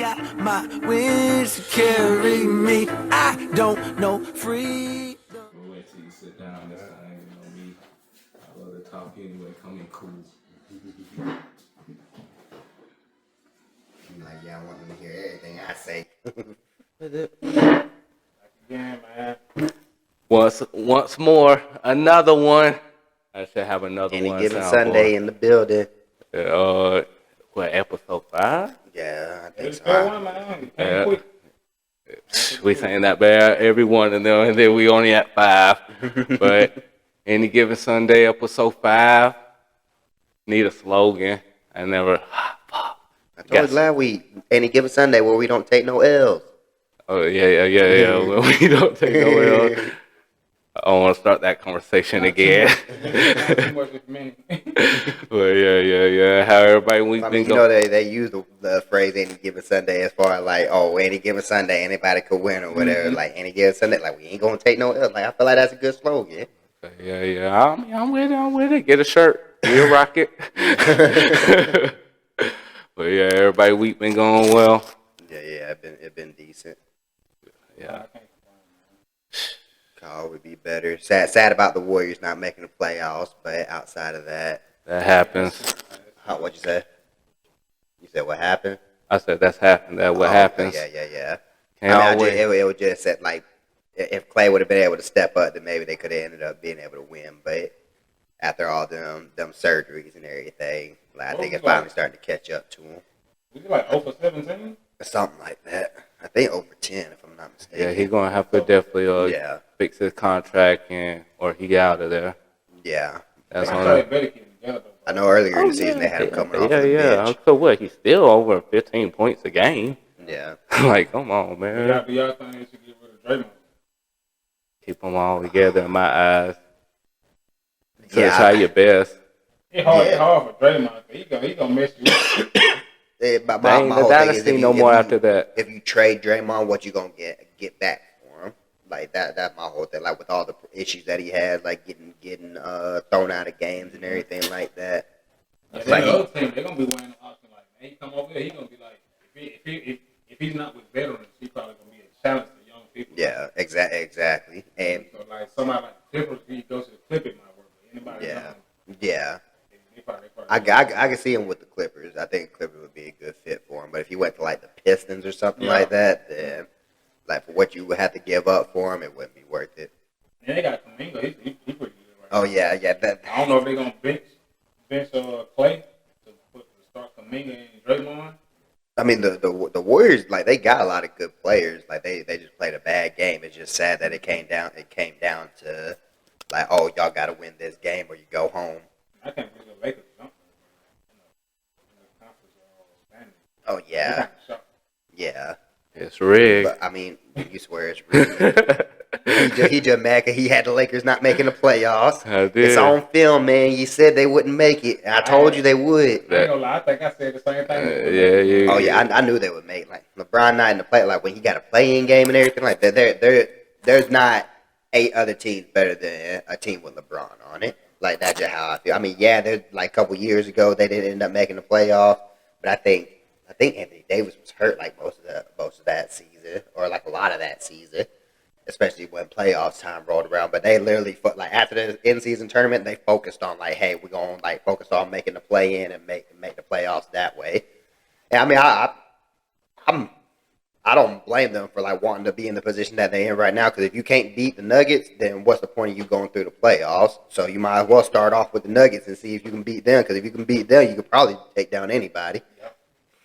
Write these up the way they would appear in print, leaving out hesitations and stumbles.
got my wings to carry me. I don't know free. We'll wait till you sit down this time. You know me. I love to talk anyway. Come in cool. I'm like, yeah, I want them to hear everything I say. Again, man. Once more, another one. I should have another Any one. given Sunday in the building. What, episode 5? Yeah, I think so. We saying that bad every one of them, and then we only at 5. But any given Sunday, episode 5. Need a slogan. I never. I'm totally glad we any given Sunday where we don't take no L's. Oh yeah. When we don't take no L's. I don't want to start that conversation again. But yeah. How everybody we think? You know they use the phrase "any given Sunday" as far as like, oh, any given Sunday, anybody could win or whatever. Mm-hmm. Like any given Sunday, like we ain't gonna take no L. Like I feel like that's a good slogan. Yeah. I mean, I'm with it. Get a shirt. We'll rock it. But yeah, everybody week been going well. Yeah. It been decent. Yeah. Call would be better. Sad about the Warriors not making the playoffs, but outside of that happens. What'd you say? You said what happened? I said that's happened. That what happens. Yeah. It was just that, like, if Clay would have been able to step up, then maybe they could have ended up being able to win. But after all them surgeries and everything, like, I think it's finally starting to catch up to him. Was it like over 17? Something like that. I think over 10, if I'm not mistaken. Yeah, he's gonna have to definitely fix his contract or he get out of there. Yeah. That's I know earlier in the season they had him coming off the bench. So what? He's still over 15 points a game. Yeah. Like, come on, man. Do y'all think they should get rid of Draymond? Keep them all together in my eyes. So try your best. It's hard for Draymond. He gonna mess you up. My whole thing is, no more after that. If you trade Draymond, what you gonna get back for him? Like that's my whole thing. Like with all the issues that he had, like getting thrown out of games and everything like that. Yeah, like, the other team, they're gonna be wearing the option like, man, he come over here, he gonna be like, if he's not with veterans, he's probably gonna be a challenge to young people. Yeah, exactly. And so like somebody like the Clippers, he goes to the Clippers, might work. Anybody? Yeah. I can see him with the Clippers. I think Clippers would be a good fit for him. But if he went to like the Pistons or something like that, then like for what you would have to give up for him, it wouldn't be worth it. And they got Kuminga. He's pretty good right now. Oh yeah. I don't know if they're gonna bench Clay to start Kuminga and Draymond. I mean the Warriors, like, they got a lot of good players. Like they just played a bad game. It's just sad that it came down to like, oh, y'all got to win this game or you go home. I can't believe the Lakers jumped in the conference standing. Oh yeah. It's rigged. But I mean, you swear it's rigged. he just mad because he had the Lakers not making the playoffs. I did. It's on film, man. You said they wouldn't make it. I told you they would. I ain't gonna lie. I think I said the same thing. Oh yeah, I knew they would make. Like LeBron not in the play. Like when he got a play-in game and everything like that. There's not 8 other teams better than a team with LeBron on it. Like that's just how I feel. I mean, yeah, there's like a couple years ago they didn't end up making the playoff, but I think Anthony Davis was hurt like most of that season, or like a lot of that season, especially when playoffs time rolled around. But they literally like after the in-season tournament, they focused on like, hey, we're gonna like focus on making the play-in and make the playoffs that way. And I mean, I don't blame them for like wanting to be in the position that they're in right now. Because if you can't beat the Nuggets, then what's the point of you going through the playoffs? So you might as well start off with the Nuggets and see if you can beat them. Because if you can beat them, you could probably take down anybody. Yeah,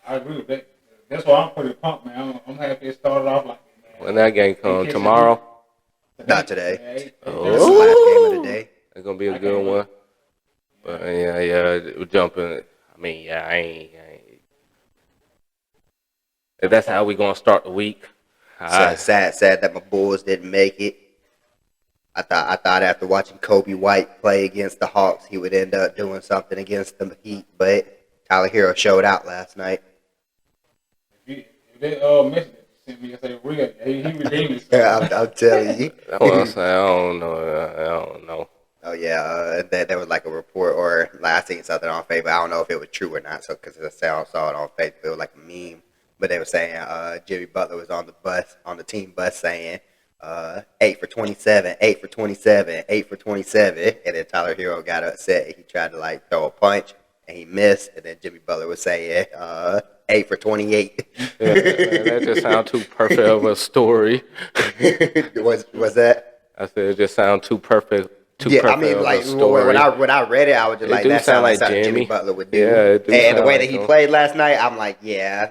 I agree with that. That's why I'm pretty pumped, man. I'm happy it started off like that, man. When that game comes tomorrow? Not today. Oh. This is the last game of the day. It's gonna be a good one. But yeah, we're jumping. I mean, I ain't. If that's how we gonna start the week. Sad that my Bulls didn't make it. I thought after watching Kobe White play against the Hawks, he would end up doing something against the Heat, but Tyler Hero showed out last night. If they missed it, send me and say real. He redeemed I'm himself. telling you. That's what I'm saying. I don't know. Oh yeah, there was like a report, or like I seen something on Facebook. I don't know if it was true or not. So because I saw it on Facebook, it was like a meme But they were saying Jimmy Butler was on the team bus saying 8 for 27, 8 for 27, 8 for 27. And then Tyler Hero got upset. He tried to like throw a punch and he missed. And then Jimmy Butler was saying 8 for 28. Yeah, that just sounds too perfect of a story. was that? I said it just sounds too perfect. I mean, like when I read it, I was just like, that sounds like something Jimmy Butler would do. Yeah, it do and the way like that he played last night, I'm like, yeah,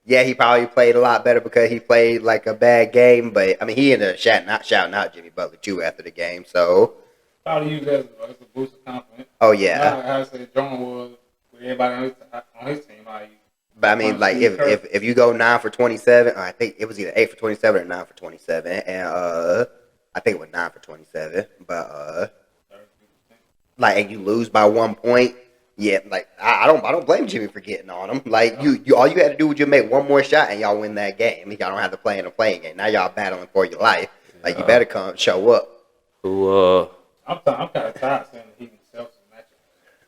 he probably played a lot better because he played like a bad game. But I mean, he ended up shouting out Jimmy Butler too after the game. So Probably use that as a boost of confidence. oh yeah, How I said John was with everybody on his team. but I mean, like if you go 9 for 27, I think it was either 8 for 27 or 9 for 27, and I think it was 9 for 27. But like, and you lose by 1 point. Yeah, like I don't blame Jimmy for getting on him. Like you all you had to do was just make one more shot and y'all win that game. Y'all don't have to play in a playing game. Now y'all battling for your life. Like you better come show up. I'm kind of tired saying the Heat and Celtics matchup.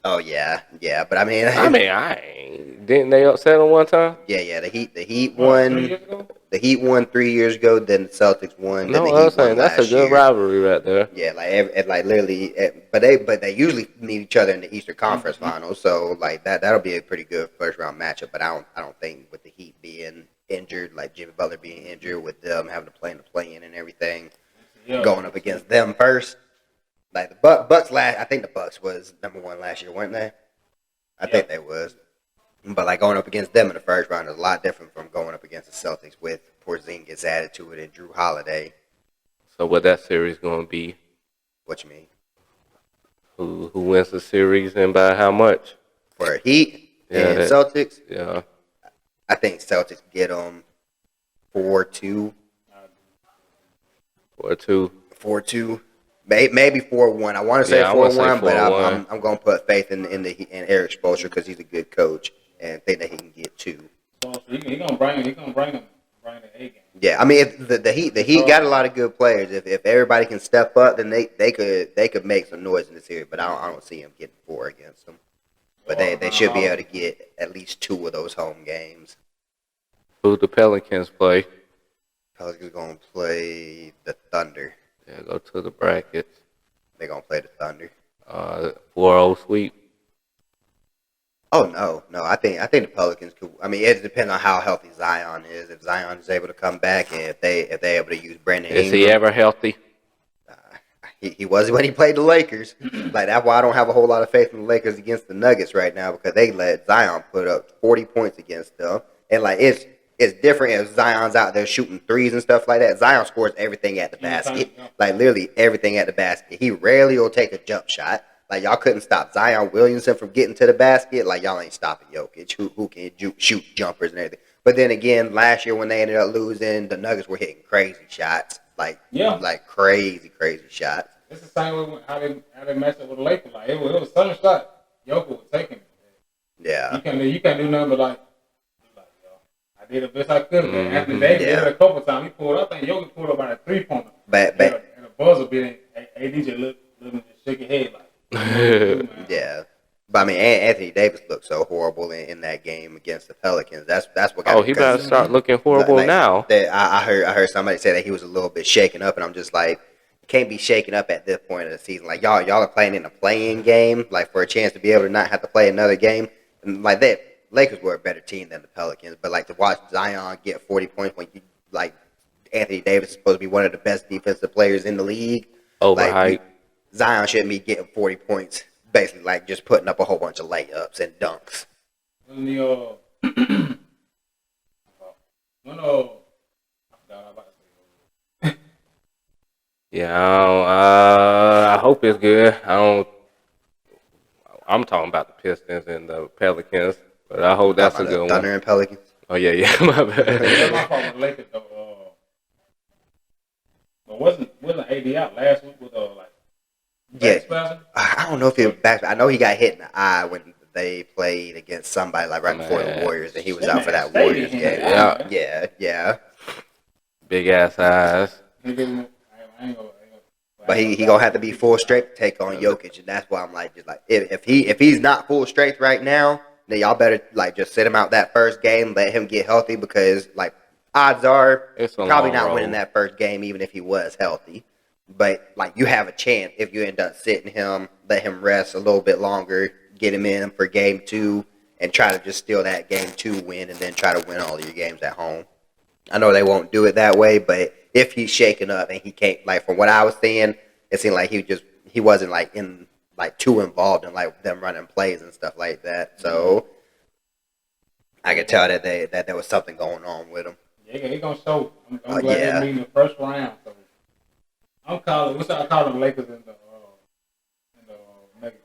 Oh yeah, but I mean, I ain't. Didn't they upset him one time? yeah. The Heat won. 3 years ago? The Heat won 3 years ago. Then the Celtics won. Then No, the I Heat was saying won that's a last good year. rivalry right there. Yeah, like literally, but they usually meet each other in the Eastern Conference Finals. So like that'll be a pretty good first round matchup. But I don't think with the Heat being injured, like Jimmy Butler being injured, with them having to play in the play-in and everything, going up against them first. Like the Bucks last, I think the Bucks was #1 last year, weren't they? I think they was. But like going up against them in the first round is a lot different from going up against the Celtics with Porzingis added to it and Drew Holiday. So what that series going to be? What you mean? Who wins the series and by how much? For Heat and Celtics? Yeah. I think Celtics get them 4-2. 4-2. 4-2. Maybe 4-1. I want to say 4-1, but 4-1. I'm going to put faith in Eric Spoelstra because he's a good coach and think that he can get 2. So he's gonna bring the A game. Yeah, I mean, if the Heat got a lot of good players. If everybody can step up, then they could make some noise in the series. But I don't see them getting 4 against them. But they should be able to get at least 2 of those home games. Who the Pelicans play? Pelicans going to play the Thunder. Yeah, go to the brackets. They're going to play the Thunder. 4-0 sweep. Oh no! I think the Pelicans could. I mean, it depends on how healthy Zion is. If Zion is able to come back, and if they're able to use Brandon Ingram. Is he ever healthy? He was when he played the Lakers. Like that's why I don't have a whole lot of faith in the Lakers against the Nuggets right now because they let Zion put up 40 points against them, and like it's different if Zion's out there shooting threes and stuff like that. Zion scores everything at the basket, like literally everything at the basket. He rarely will take a jump shot. Like, y'all couldn't stop Zion Williamson from getting to the basket. Like, y'all ain't stopping Jokic, who can shoot jumpers and everything. But then again, last year when they ended up losing, the Nuggets were hitting crazy shots. Like crazy shots. It's the same way how they matched up with the Lakers. Like, it was some shot Jokic was taking. Yeah. You can't do nothing but like yo, I did the best I could. Anthony Davis did it a couple times. He pulled up, I think Jokic pulled up about a 3-pointer. But and a buzzer beating AD just looked and shook his head like. Yeah, but I mean, Anthony Davis looked so horrible in that game against the Pelicans. That's what. Got he better start looking horrible now. I heard somebody say that he was a little bit shaken up, and I'm just like, you can't be shaken up at this point of the season. Like y'all are playing in a play-in game, like for a chance to be able to not have to play another game, and like that. Lakers were a better team than the Pelicans, but like to watch Zion get 40 points when you like Anthony Davis is supposed to be one of the best defensive players in the league. Overhyped. Like, Zion shouldn't be getting 40 points, basically like just putting up a whole bunch of layups and dunks. When the I forgot about to say. Yeah, I hope it's good. I'm talking about the Pistons and the Pelicans, but I hope that's a good one. Thunder and Pelicans. Oh yeah, my bad. That's my fault with the Lakers though. But wasn't AD out last week with Yeah, I don't know if it was back. I know he got hit in the eye when they played against somebody like right before the Warriors, and he was out for that Warriors game. Yeah. Big ass eyes. But he gonna have to be full strength to take on Jokic, and that's why I'm like, just like if he's not full strength right now, then y'all better like just sit him out that first game, let him get healthy because like odds are It's a probably long not road. winning that first game even if he was healthy. But like you have a chance if you end up sitting him, let him rest a little bit longer, get him in for game 2, and try to just steal that game 2 win, and then try to win all of your games at home. I know they won't do it that way, but if he's shaken up and he can't, like from what I was seeing, it seemed like he wasn't like in like too involved in like them running plays and stuff like that. So I could tell that there was something going on with him. Yeah, he gonna show. I'm glad yeah. they meet in the first round. So I'm calling. What's I call them Lakers in the Nuggets?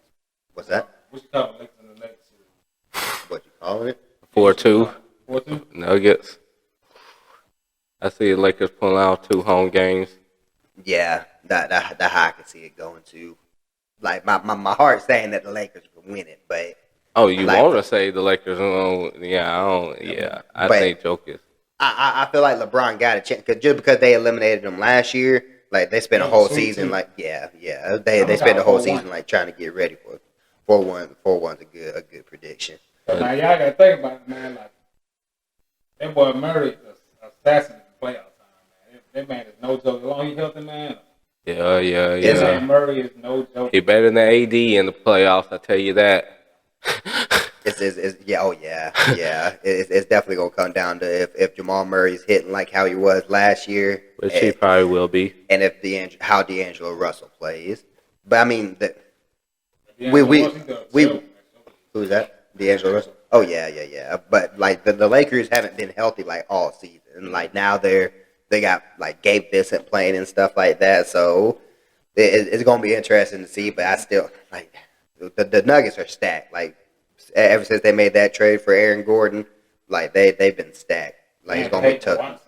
What's that? What you call them Lakers in the Nuggets series? What you calling it? 4-2 4-2. Nuggets. I see the Lakers pulling out 2 home games. Yeah, that how I can see it going to. Like my heart's saying that the Lakers can win it, but Oh, you like, want to say the Lakers? Yeah, I don't. Yeah, I But- think Jokic. I feel like LeBron got a chance just because they eliminated them last year. Like they spent a whole Sweet season too. like they spent the whole season like trying to get ready for 4-1. 4-1's a good prediction. But now y'all gotta think about it, man. Like that boy Murray is assassin in the playoff time, man. That man is no joke. As long as he's healthy, man. Yeah. Is Man, Murray is no joke. He better than AD in the playoffs. I tell you that. It's It's definitely gonna come down to if Jamal Murray's hitting like how he was last year, Which he probably will be. and if how D'Angelo Russell plays. But I mean Yeah, we we who's that? D'Angelo Russell. Oh yeah. But like the Lakers haven't been healthy like all season. Like now they got like Gabe Vincent playing and stuff like that. So it's gonna be interesting to see. But I still like the Nuggets are stacked. Like ever since they made that trade for Aaron Gordon, like they've been stacked. Like it's gonna be tough.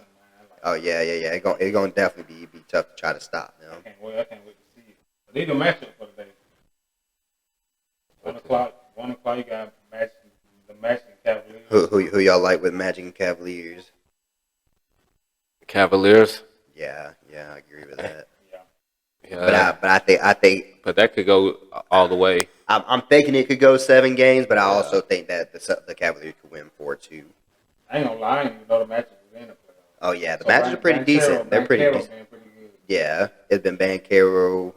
Oh yeah. It's gonna definitely be tough to try to stop them. I can't wait to see it. But these are matchup for the day. 1 o'clock. You got the Magic Cavaliers. Who y'all like with Magic and Cavaliers? Cavaliers. Yeah, I agree with that. Yeah. But I think But that could go all the way. I'm thinking it could go 7 games, but I also think that the Cavaliers could win 4-2. I ain't gonna lie, I didn't even know the Magic was in the playoffs. Oh yeah, the Magic are pretty decent. They're pretty decent. Pretty good. Yeah, it's been Banchero,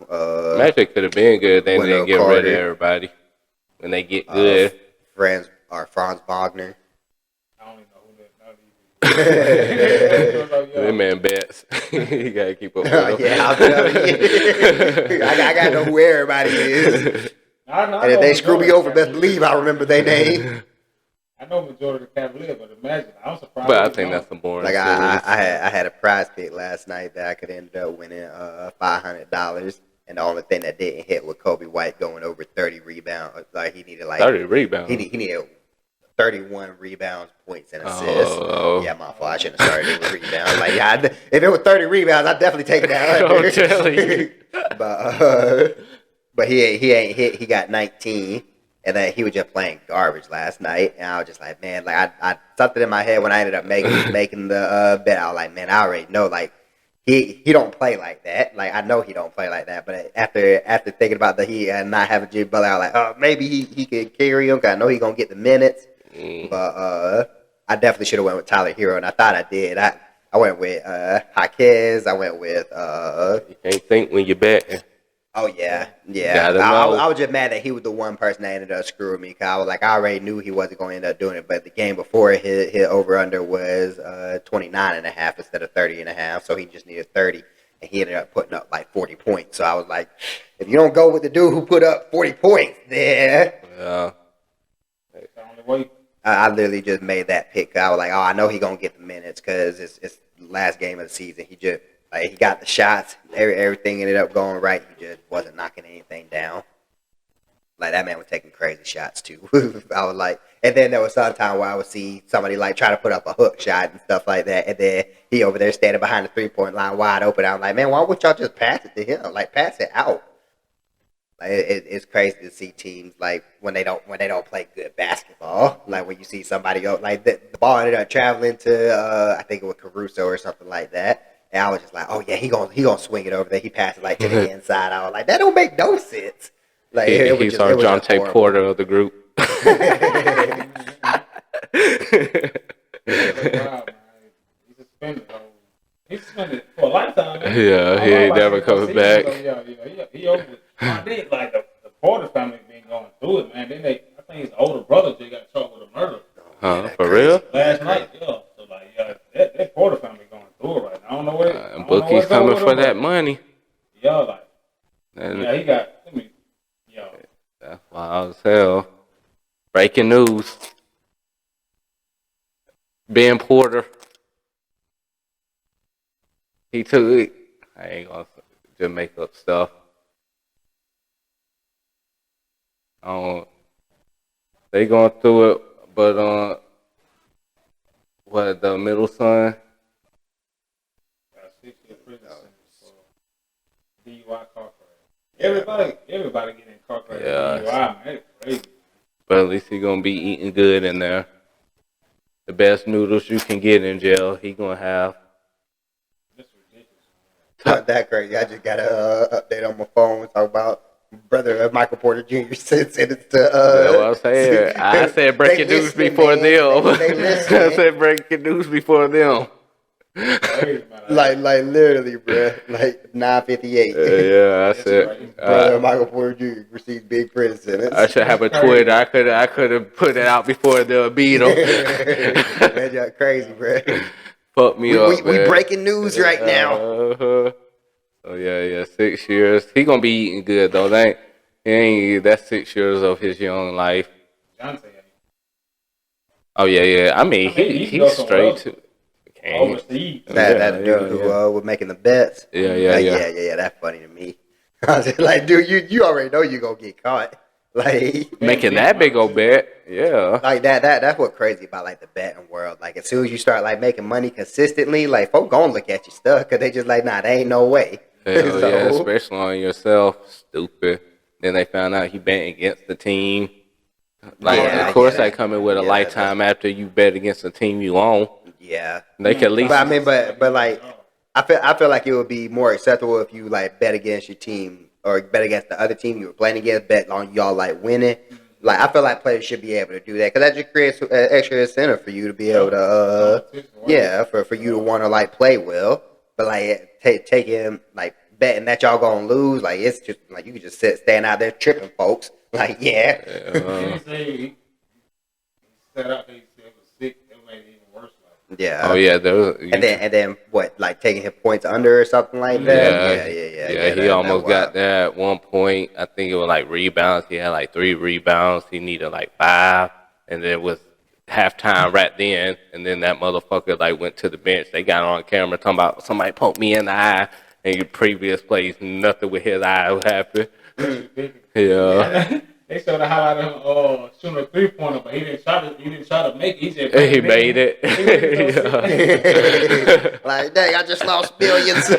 Magic could have been good. They Wendell didn't get rid of Carter. everybody. When they get good. Franz Wagner. I don't even know who that. That man bets. You gotta keep up with Oh, him. yeah, I'm telling you. I gotta know who everybody is. And if they screw me over, best believe I remember their name. I know majority of the Cavaliers, but imagine I'm surprised. But I think that's a boring Like series. I had a prize pick last night that I could end up winning $500, and the only thing that didn't hit was Kobe White going over 30 rebounds. Like he needed 30 rebounds. He needed 31 rebounds, points, and assists. Oh. Yeah, my fault. I shouldn't have started with rebounds. Like if it was 30 rebounds, I'd definitely take it out. I'm telling you. But he ain't hit. He got 19. And then he was just playing garbage last night, and I was just like, man, like I something in my head when I ended up making the bet. I was like, man, I already know, like he don't play like that. Like I know he don't play like that. But after thinking about the Heat and not having Jimmy Butler, I was like, oh, maybe he could carry him. Cause I know he gonna get the minutes. But I definitely should have went with Tyler Hero, and I thought I did. I went with Jaquez. I went with You can't think when you bet. Oh yeah. Gotta know. I was just mad that he was the one person that ended up screwing me. Cause I was like, I already knew he wasn't going to end up doing it. But the game before his over under was 29.5 instead of 30.5. So he just needed 30, and he ended up putting up like 40 points. So I was like, if you don't go with the dude who put up 40 points, then Yeah. the only way. I literally just made that pick. I was like, oh, I know he gonna get the minutes because it's the last game of the season. He just he got the shots. Everything ended up going right. He just wasn't knocking anything down. Like that man was taking crazy shots too. I was like, and then there was some time where I would see somebody like try to put up a hook shot and stuff like that, and then he over there standing behind the 3-point line wide open. I was like, man, why would y'all just pass it to him? Like pass it out. Like it's crazy to see teams like when they don't play good basketball. Like when you see somebody go like the ball ended up traveling to I think it was Caruso or something like that. And I was just like, oh yeah, he gonna swing it over there. He passed it like to the inside. I was like, that don't make no sense. Like He's our Jonte Porter of the group. Wow, man. He's suspended. He's suspended for a lifetime, man. Yeah, he ain't never coming back. He over with. I think like the Porter family been going through it, man. Then I think his older brother just got charged with a murder Huh? For real? last night. Yeah. So like, that Porter family going through it right now. I don't know what. I don't know Bookie's what's up coming with for him, that but money. yeah, like, And he got. that's wild as hell. Breaking news. Ben Porter. He took it. I ain't gonna just make up stuff. They going through it, but what the middle son? Got 6 year prison sentence for DUI car crash. Everybody getting in car crash. Yeah. DUI, man. That's crazy. But at least he gonna be eating good in there. The best noodles you can get in jail, he gonna have. That's ridiculous. Not that crazy. I just got a update on my phone. Talk about brother Michael Porter Jr. sentenced to. That's what I'm saying. I said breaking news before them. I said breaking news before them. Crazy, man. Like literally, bro. Like 9:58. Yeah, I said. Brother Michael Porter Jr. receives big prison sentence. I should have a Twitter. I could have put it out before they'll beat him. That's just crazy, bro. Fuck me up, We man. breaking news right now. Uh-huh. Oh yeah, 6 years. He gonna be eating good though. That's 6 years of his young life. Jonte, Oh yeah. I mean, he he's go somewhere straight else. to. Overseas. That dude who was making the bets. Yeah. That's funny to me. I was just like, dude, you already know you gonna get caught. Like Making that big old bet. Yeah. like that's what's crazy about like the betting world. Like as soon as you start like making money consistently, like folk gonna look at your stuff because they just like, nah, there ain't no way. Hell So- yeah, especially on yourself. Stupid. Then they found out he bet against the team. Like, Yeah, of course, yeah, they come in with a yeah, lifetime after you bet against a team you own. Yeah. They can at least. But I mean, but like, I feel like it would be more acceptable if you like bet against your team or bet against the other team you were playing against, bet on y'all like winning. Like I feel like players should be able to do that because that just creates extra incentive for you to be able to, for you to want to like play well. But like taking like betting that y'all gonna lose, like it's just like you can just stand out there tripping folks. Like He set up. He said it was sick. It made it even worse. Like, yeah. Oh yeah, And then what? Like taking his points under or something like that. Yeah. He almost got there at one point. I think it was like rebounds. He had like 3 rebounds. He needed like 5, and then it was halftime right then. And then that motherfucker like went to the bench. They got on camera talking about somebody poked me in the eye. And your previous plays, nothing with his eye would happen. Yeah. They showed the highlight of him shooting a 3-pointer, but he didn't try to make it. He just He made it. Like, dang, I just lost billions.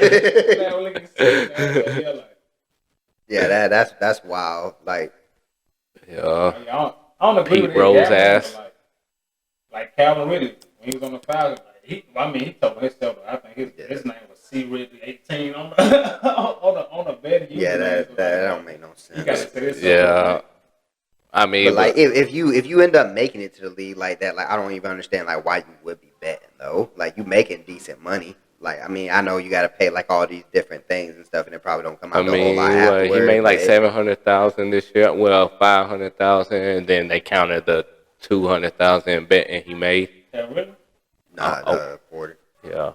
Yeah, that's wild. Like, Yeah. I don't agree Pete with Rose his ass. like Calvin Ridley when he was on the Falcons. Like, he told himself. I think his name was C Ridley 18 on the bed. yeah, that don't make no sense. You gotta say this. Yeah. I mean, But like, if you end up making it to the league like that, like I don't even understand like why you would be betting though. Like you making decent money. Like I mean, I know you got to pay like all these different things and stuff, and it probably don't come out a whole lot afterwards. He made like but 700,000 this year. Well, 500,000, and then they counted the 200,000 betting he made. Yeah, really? Nah, Porter. Yeah.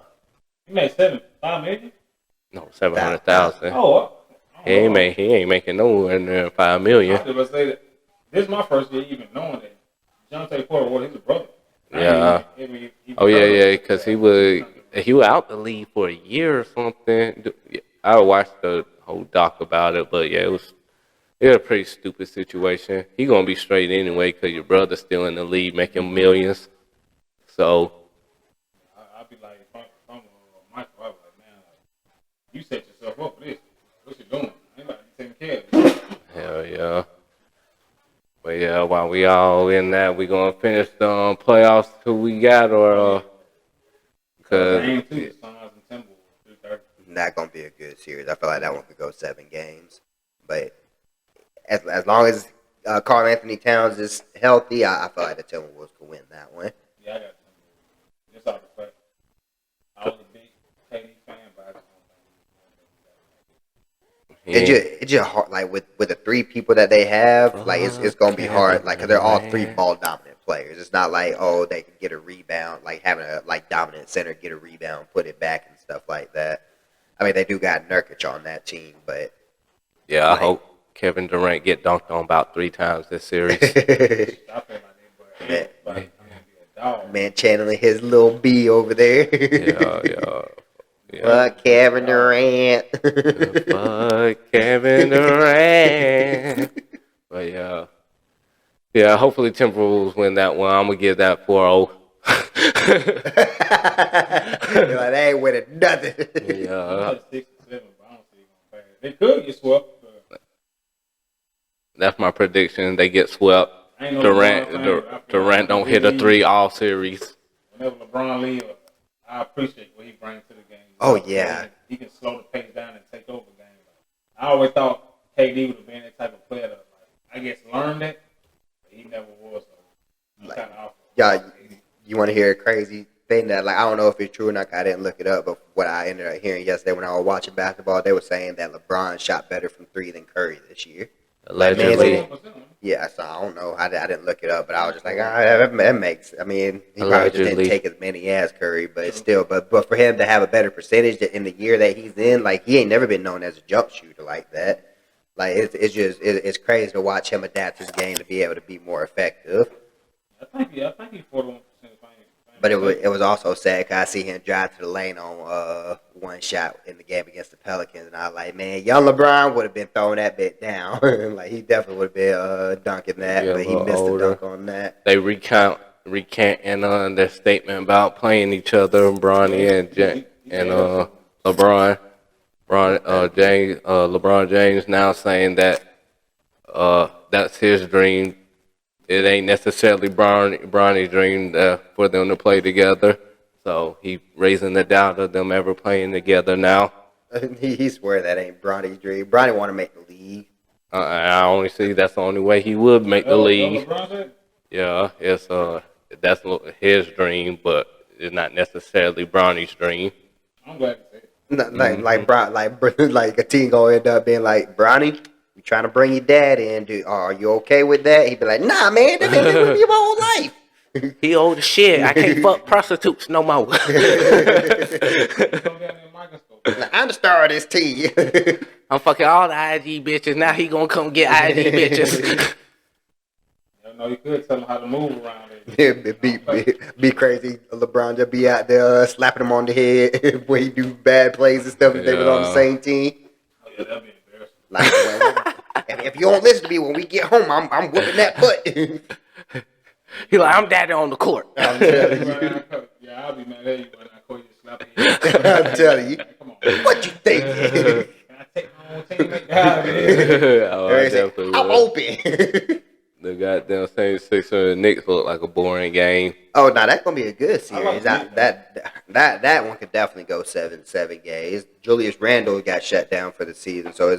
He made 5 million. No, 700,000. Oh, He ain't making nowhere near 5 million. I was about to say that this is my first year even knowing that Jonte Porter was his brother. Yeah. Because he was out the league for a year or something. I watched the whole doc about it, but yeah, it was a pretty stupid situation. He gonna be straight anyway because your brother's still in the league making millions. So I'd be like, if I'm Michael, I'd be like, man, like, you set yourself up for this. What you doing? Anybody taking care of you? hell yeah. But yeah, while we all in that, we gonna finish the playoffs. Who we got or Game 2, the Suns and Timberwolves, 3:30. Not gonna be a good series. I feel like that one could go 7 games. But as long as Karl Anthony Towns is healthy, I feel like the Timberwolves could win that one. Yeah, I got Timberwolves. Just off the fact, I was a big KD fan, but I just don't think It's just hard, like with the three people that they have, like it's gonna be hard, like because they're all three ball dominant players. It's not like they can get a rebound, like having a dominant center get a rebound, put it back and stuff like that. I mean, they do got Nurkic on that team, but yeah, I hope Kevin Durant get dunked on about 3 times this series. I feel like they but I'm gonna be a dog. Man channeling his little B over there. yeah. Fuck Kevin Durant. Fuck Kevin Durant. But yeah. Hopefully Timberwolves win that one. I'm gonna give that 4-0. You're like, they ain't winning nothing. Yeah, 6 or 7, but I don't see it going fast. They could get swept. that's my prediction. They get swept. Durant don't hit a 3 all series. Whenever LeBron leaves, I appreciate what he brings to the game. Oh yeah, he can slow the pace down and take over the game. I always thought KD would have been that type of player that, I guess, learned it, but he never was. So kind of off. Yeah, you want to hear a crazy thing that, like, I don't know if it's true or not. I didn't look it up, but what I ended up hearing yesterday when I was watching basketball, they were saying that LeBron shot better from 3 than Curry this year. Allegedly. Yeah, so I don't know. I didn't look it up, but I was just like, that makes. I mean, he probably just didn't take as many as Curry, but still. But for him to have a better percentage in the year that he's in, like, he ain't never been known as a jump shooter like that. Like, it's crazy to watch him adapt his game to be able to be more effective. I think he's 41%. But it was also sad because I see him drive to the lane on one shot in the game against the Pelicans, and I was like, man, young LeBron would have been throwing that bit down. Like, he definitely would have been dunking that, but he missed the dunk on that. They recanting on their statement about playing each other, Bronny and LeBron James now saying that that's his dream. It ain't necessarily Bronny's dream for them to play together. So he raising the doubt of them ever playing together now. He swear that ain't Bronny's dream. Bronny want to make the league. I only see that's the only way he would make the league. Yeah, that's his dream, but it's not necessarily Bronny's dream. I'm glad to say it. Like a team gonna end up being like, Bronny, we trying to bring your dad in. Dude, are you okay with that? He'd be like, nah, man, that's been your whole life. He old as shit. I can't fuck prostitutes no more. I'm the star of this team. I'm fucking all the IG bitches. Now he gonna come get IG bitches. No, you could tell him how to move around it. Be crazy. LeBron just be out there slapping him on the head when he do bad plays and stuff. If they was on the same team. Oh yeah, that'd be embarrassing. Like, if you don't listen to me when we get home, I'm whooping that butt. He like, I'm daddy on the court. I'm telling you. Yeah, I'll be mad at you when I call you to slap your head. I'm telling you. Come on. What you think? Can I take my own teammate out of here? I definitely I'm will. open. The goddamn St. Sixers and Knicks look like a boring game. Oh, no, that's gonna be a good series. Like That one could definitely go 7 games. Julius Randle got shut down for the season, so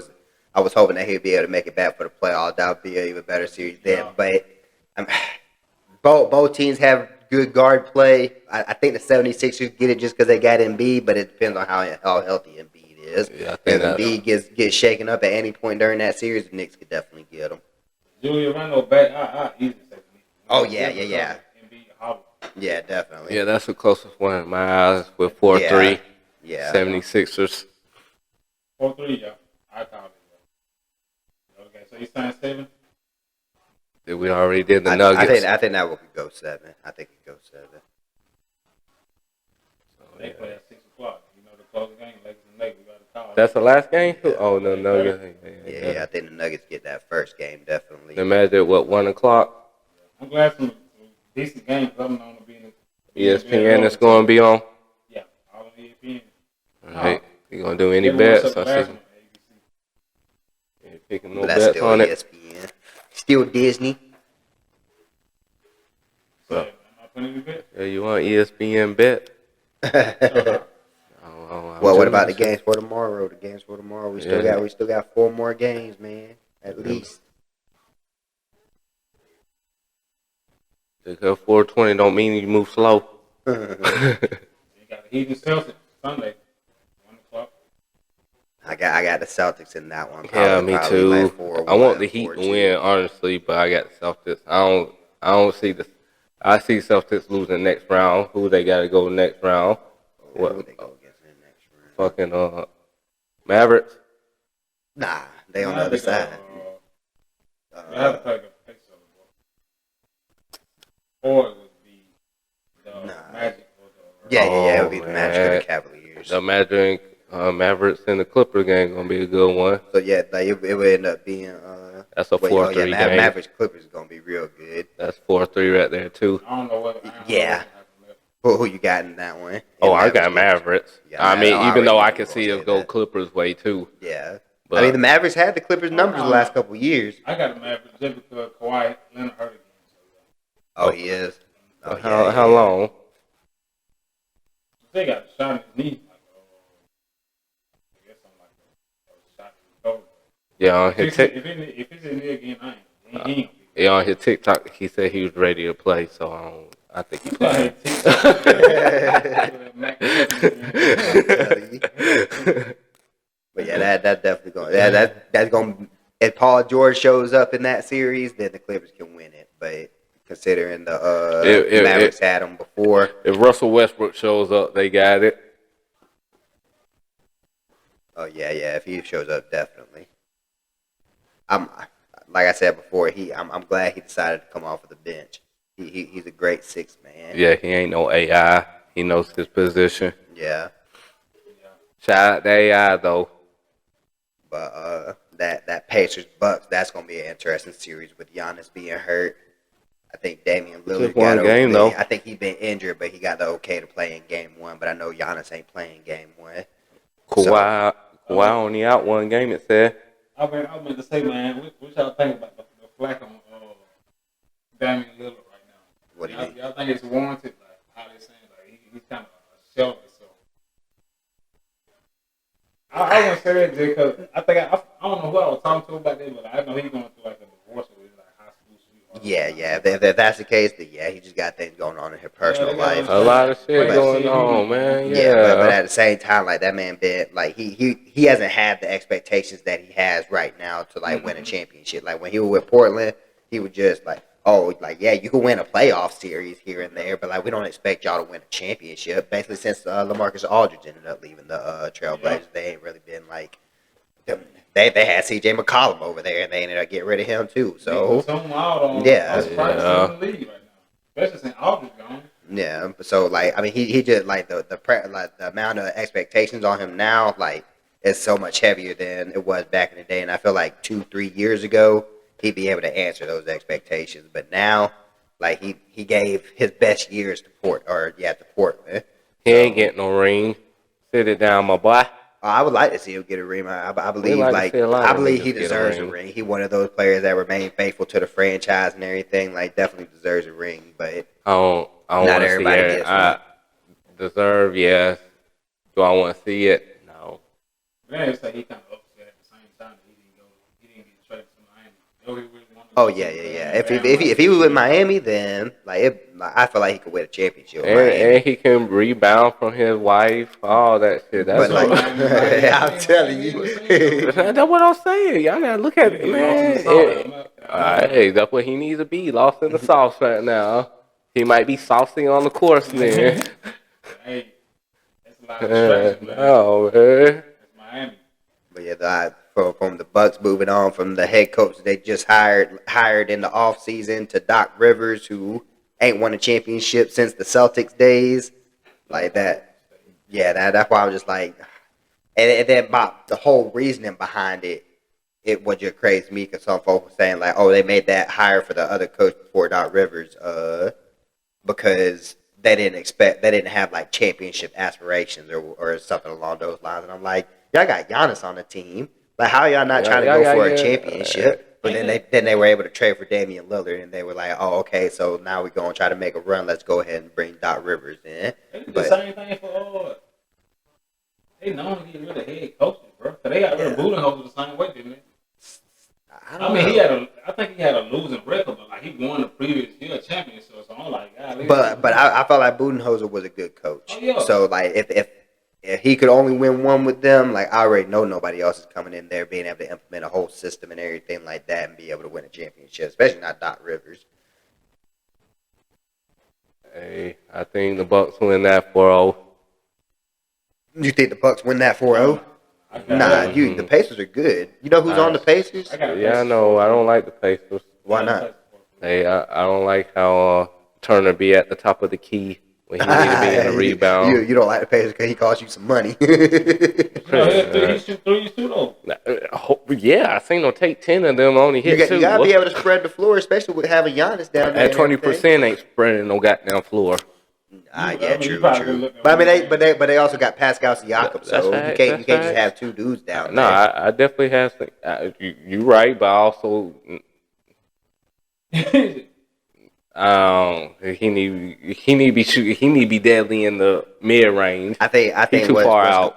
I was hoping that he'd be able to make it back for the playoffs. That would be an even better series then. But both teams have good guard play. I think the 76ers get it just because they got Embiid, but it depends on how healthy Embiid is. Yeah, if Embiid gets shaken up at any point during that series, the Knicks could definitely get him. Julius Randle back, I easily say me. Oh, yeah. Embiid, hobble. Yeah, definitely. Yeah, that's the closest one in my eyes with 4-3. Yeah. 76ers. 4-3, yeah. I called it. Okay, so you signed 7? We already did the Nuggets. I think that one could go 7. I think it goes 7. They play at 6 o'clock. You know the closing game, Lakers and Lakers. We got to call. That's the last game? Oh, no, Nuggets. Yeah, I think the Nuggets get that first game, definitely. The Magic, 1 o'clock? I'm glad some decent games. I'm known to be in the ESPN is going to be on? Yeah, all on ESPN. All right. You going to do any bets? Picking no But that's bets still on it? ESPN. Still Disney. So, am I putting any bets? Yeah, you want ESPN bet? Well, what about the games for tomorrow? We still got 4 more games, man. At least. Because 420 don't mean you move slow. You got the Heat and Celtics Sunday, 1 o'clock. I got the Celtics in that one. Yeah, me probably too. like 4-1, I want the Heat to 4-2. win, honestly, but I got the Celtics. I don't see the. I see Celtics losing next round. Who they got to go next round? Who they go against in the next round? Fucking Mavericks. Nah, they on the other side. They have to play the Pacers, or it would be the Magic. Or the, Yeah, it would be the man. Magic or the Cavaliers. The Magic, Mavericks and the Clippers game gonna be a good one. So yeah, like it would end up being That's a 4-3 game. Mavericks Clippers is gonna be real good. That's 4-3 right there too. I don't know what. Yeah. Who you got in that one? Oh, I got Mavericks. Yeah, I mean, even though I can can see it go Clippers way too. Yeah. But, I mean, the Mavericks had the Clippers numbers the last couple of years. I got the Mavericks just because Kawhi Leonard hurt again. Oh, he is. Oh, how long? They got a shot in his knee. I guess I'm like a shot in the cover. Yeah, on his If it's in there again, I ain't. Yeah, on his TikTok, he said he was ready to play. So I think he played. But yeah, that's definitely going. That's going. If Paul George shows up in that series, then the Clippers can win it. But considering the Mavericks had him before, if Russell Westbrook shows up, they got it. Oh yeah. If he shows up, definitely. Like I said before, I'm glad he decided to come off of the bench. He's a great sixth man. Yeah, he ain't no AI. He knows his position. Yeah. Shout out to AI though. But that Pacers Bucks, that's gonna be an interesting series with Giannis being hurt. I think Damian Lillard Just one game though. I think he's been injured, but he got the okay to play in game one. But I know Giannis ain't playing game one. Kawhi only out one game. It said. I meant to say, man, what y'all think about the flack on Damian Lillard right now? What do you mean? Y'all think it's warranted? Like how they saying, like he's kind of a shell of himself. I wouldn't say that just because I think I don't know who I was talking to about that, but I know he's going through like a divorce with his like high school sweetheart. Yeah. If that's the case, then yeah, he just got things going on in his personal life. A lot of shit going on, man. Yeah, but at the same time, like that man been like he hasn't had the expectations that he has right now to like win a championship. Like when he was with Portland, he was just like, oh, like yeah, you can win a playoff series here and there, but like we don't expect y'all to win a championship. Basically, since LaMarcus Aldridge ended up leaving the Trailblazers, they ain't really been like they had CJ McCollum over there, and they ended up getting rid of him too. So yeah, I'm surprised he's in the league right now, especially since Aldridge gone. Yeah, so like I mean, he just like the amount of expectations on him now like is so much heavier than it was back in the day, and I feel like 2-3 years ago he'd be able to answer those expectations, but now like he gave his best years to Portland. He ain't getting no ring. Sit it down, my boy. I would like to see him get a ring. I believe he deserves a ring. He one of those players that remain faithful to the franchise and everything. Like definitely deserves a ring, but I don't not everybody see it. gets I deserve, yes. Do I want to see it? No. Man, it's like he kind of upset at the same time that he didn't get traded to Miami. Oh yeah. If he was with Miami, then I feel like he could win a championship. And he can rebound from his wife, all that shit. That's But I'm telling you, that's what I'm saying. Y'all gotta look at it, man. Hey, that's what he needs to be. Lost in the sauce right now. He might be saucy on the course then. Hey, that's a lot of distraction, man. No, man. That's Miami. but yeah, from the Bucks moving on from the head coach they just hired in the offseason to Doc Rivers, who ain't won a championship since the Celtics days, like that. Yeah, that's why I'm just like, and then the whole reasoning behind it was just crazy to me because some folks were saying like, oh, they made that hire for the other coach before Doc Rivers, because they didn't have like championship aspirations or something along those lines. And I'm like, y'all got Giannis on the team. Like, how y'all not trying to go for a championship? But then they were able to trade for Damian Lillard, and they were like, oh, okay, so now we're gonna try to make a run. Let's go ahead and bring Doc Rivers in. They did the same thing for they normally get rid of head coaches, bro. Cause they got rid of Budenholzer the same way, didn't they? I think he had a losing record, but like he won the previous year championship. So I But I felt like Budenholzer was a good coach. Oh, yeah. So like if he could only win one with them, like I already know nobody else is coming in there being able to implement a whole system and everything like that and be able to win a championship, especially not Doc Rivers. Hey, I think the Bucks win that 4-0. You think the Bucks win that 4-0? Nah, the Pacers are good. You know who's on the Pacers? Yeah, I know. I don't like the Pacers. Why not? Hey, I don't like how Turner be at the top of the key when he need to be in a rebound. You don't like the Pacers because he cost you some money. No, he shoot threes too, though. Yeah, I seen him take 10 of them, only hit two. You gotta be able to spread the floor, especially with having Giannis down there. At 20% ain't spreading no goddamn floor. Yeah, true. But I mean, they also got Pascal Siakam, so you can't just have two dudes down there. No, I definitely have. You right, but also, he need to be deadly in the mid range. I think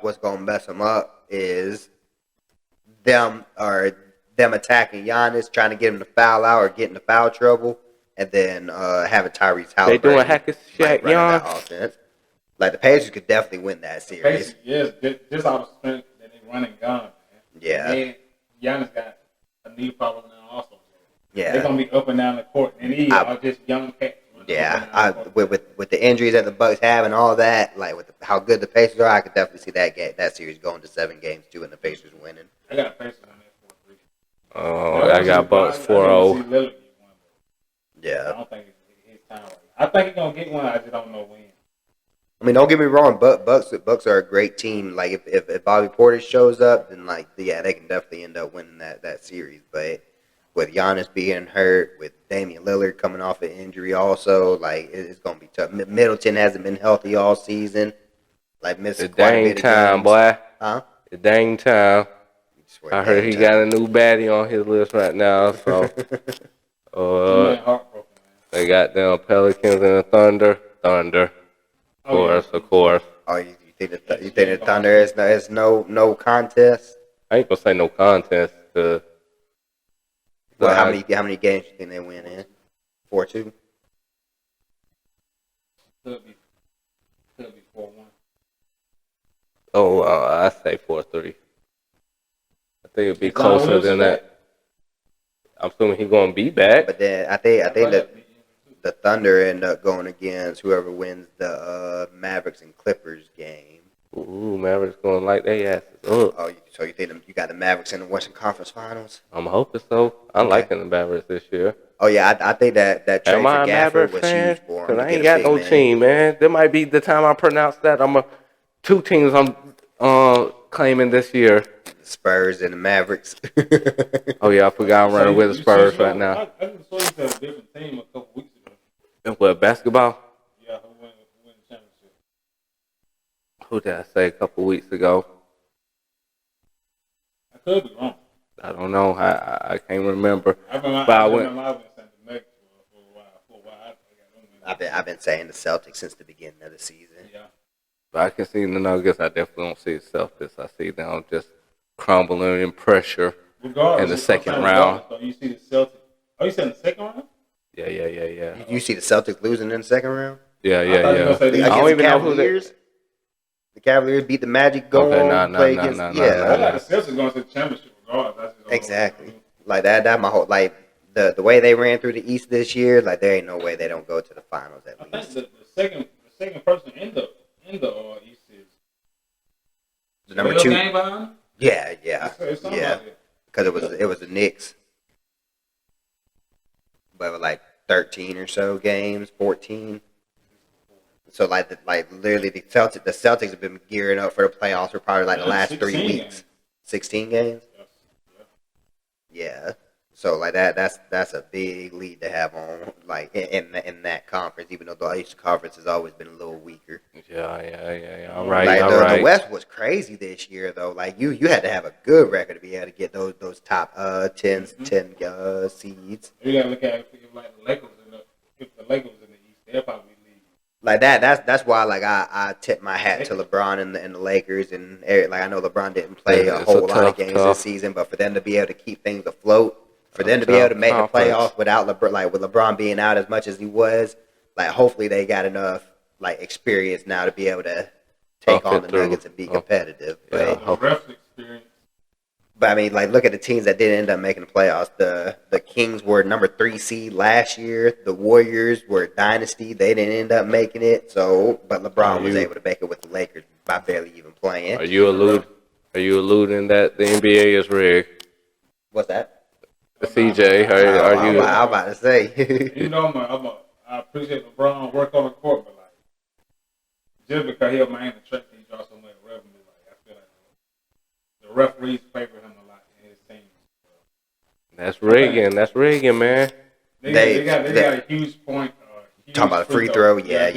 what's gonna mess him up is them attacking Giannis, trying to get him to foul out or get into foul trouble. And then having Tyrese Halliburton. They doing hack and Shaq, that offense. Like the Pacers could definitely win that series. Yes, just out of strength that they run and gun. Man. Yeah. And Giannis got a knee problem now also. Yeah. They're gonna be up and down the court, and these are just young cats. Yeah, with the injuries that the Bucks have and all that, like with how good the Pacers are, I could definitely see that series going to 7 games too, and the Pacers winning. I got Pacers on that 4-3. Oh, I got Bucks 4-0. Yeah. I don't think it's his time. I think he's gonna get one. I just don't know when. I mean, don't get me wrong. Bucks are a great team. Like if Bobby Portis shows up, then they can definitely end up winning that series. But with Giannis being hurt, with Damian Lillard coming off an injury, also it's gonna be tough. Middleton hasn't been healthy all season. Like missed the quite a dang bit of time, games. boy. Huh? The dang time. I heard he got a new baddie on his list right now. So. They got them Pelicans and the Thunder. Of course. Oh, you think the Thunder is no contest? I ain't gonna say no contest. Well, how many games do you think they win in? 4-2. Could be 4-1. Oh, I say 4-3. I think it'd be closer than that. I'm assuming he's gonna be back. But then I think that the Thunder end up going against whoever wins the Mavericks and Clippers game. Ooh, Mavericks going like they asses up. Oh, so you think you got the Mavericks in the Western Conference Finals? I'm hoping so. I'm liking the Mavericks this year. Oh yeah, I think that trade Am I for a Gafford Maverick was fan? huge for him. Cause I ain't got no team, man. There might be the time I pronounce that. Two teams I'm claiming this year. Spurs and the Mavericks. Oh yeah, I forgot I'm running with the Spurs right now. I just saw you had a different team a couple weeks ago. And what, basketball? Yeah, who won the championship? Who did I say a couple weeks ago? I could be wrong. I don't know. I can't remember. I've been saying the Knicks for a while. I've been saying the Celtics since the beginning of the season. Yeah. But I can see the Nuggets. I definitely don't see the Celtics. I see them just crumbling in pressure in the second round. So you see the Celtics. Oh, you said in the second round? Yeah. You see the Celtics losing in the second round? Yeah. I don't even know who they. The Cavaliers beat the Magic. No. I got the Celtics going to the championship regardless. Exactly. Like that. My whole the way they ran through the East this year. Like there ain't no way they don't go to the finals at least. I think the second person in the East is the number 2. Game behind? Yeah. Because it was the Knicks. But like 13 or so games, 14. So literally the Celtics have been gearing up for the playoffs for probably the last 3 weeks. Games. 16 games? Yes. Yeah. So that's a big lead to have on in that conference, even though the East Conference has always been a little weaker. Yeah. All right. The West was crazy this year though. Like you had to have a good record to be able to get those top 10 seeds. You gotta look at if the Lakers in the East, they'll probably lead. Like that's why I tip my hat to LeBron and the Lakers and Eric. Like I know LeBron didn't play a whole lot of games this season, but for them to be able to keep things afloat. For them to be able to make the playoffs without with LeBron being out as much as he was, like hopefully they got enough like experience now to be able to take Talk on it the through. Nuggets and be competitive. Yeah. The refs experience. But I mean, like, look at the teams that didn't end up making the playoffs. The Kings were number 3 seed last year. The Warriors were a dynasty. They didn't end up making it. So, but LeBron was able to make it with the Lakers by barely even playing. Are you alluding that the NBA is rigged? What's that? CJ, are you? I'm about to say. You know, I appreciate LeBron work on the court, but like just because he'll man the track, he draws so much revenue. Like I feel like the referees favor him a lot in his team. That's rigging, man. They got a huge point. Talking about a free throw, yeah.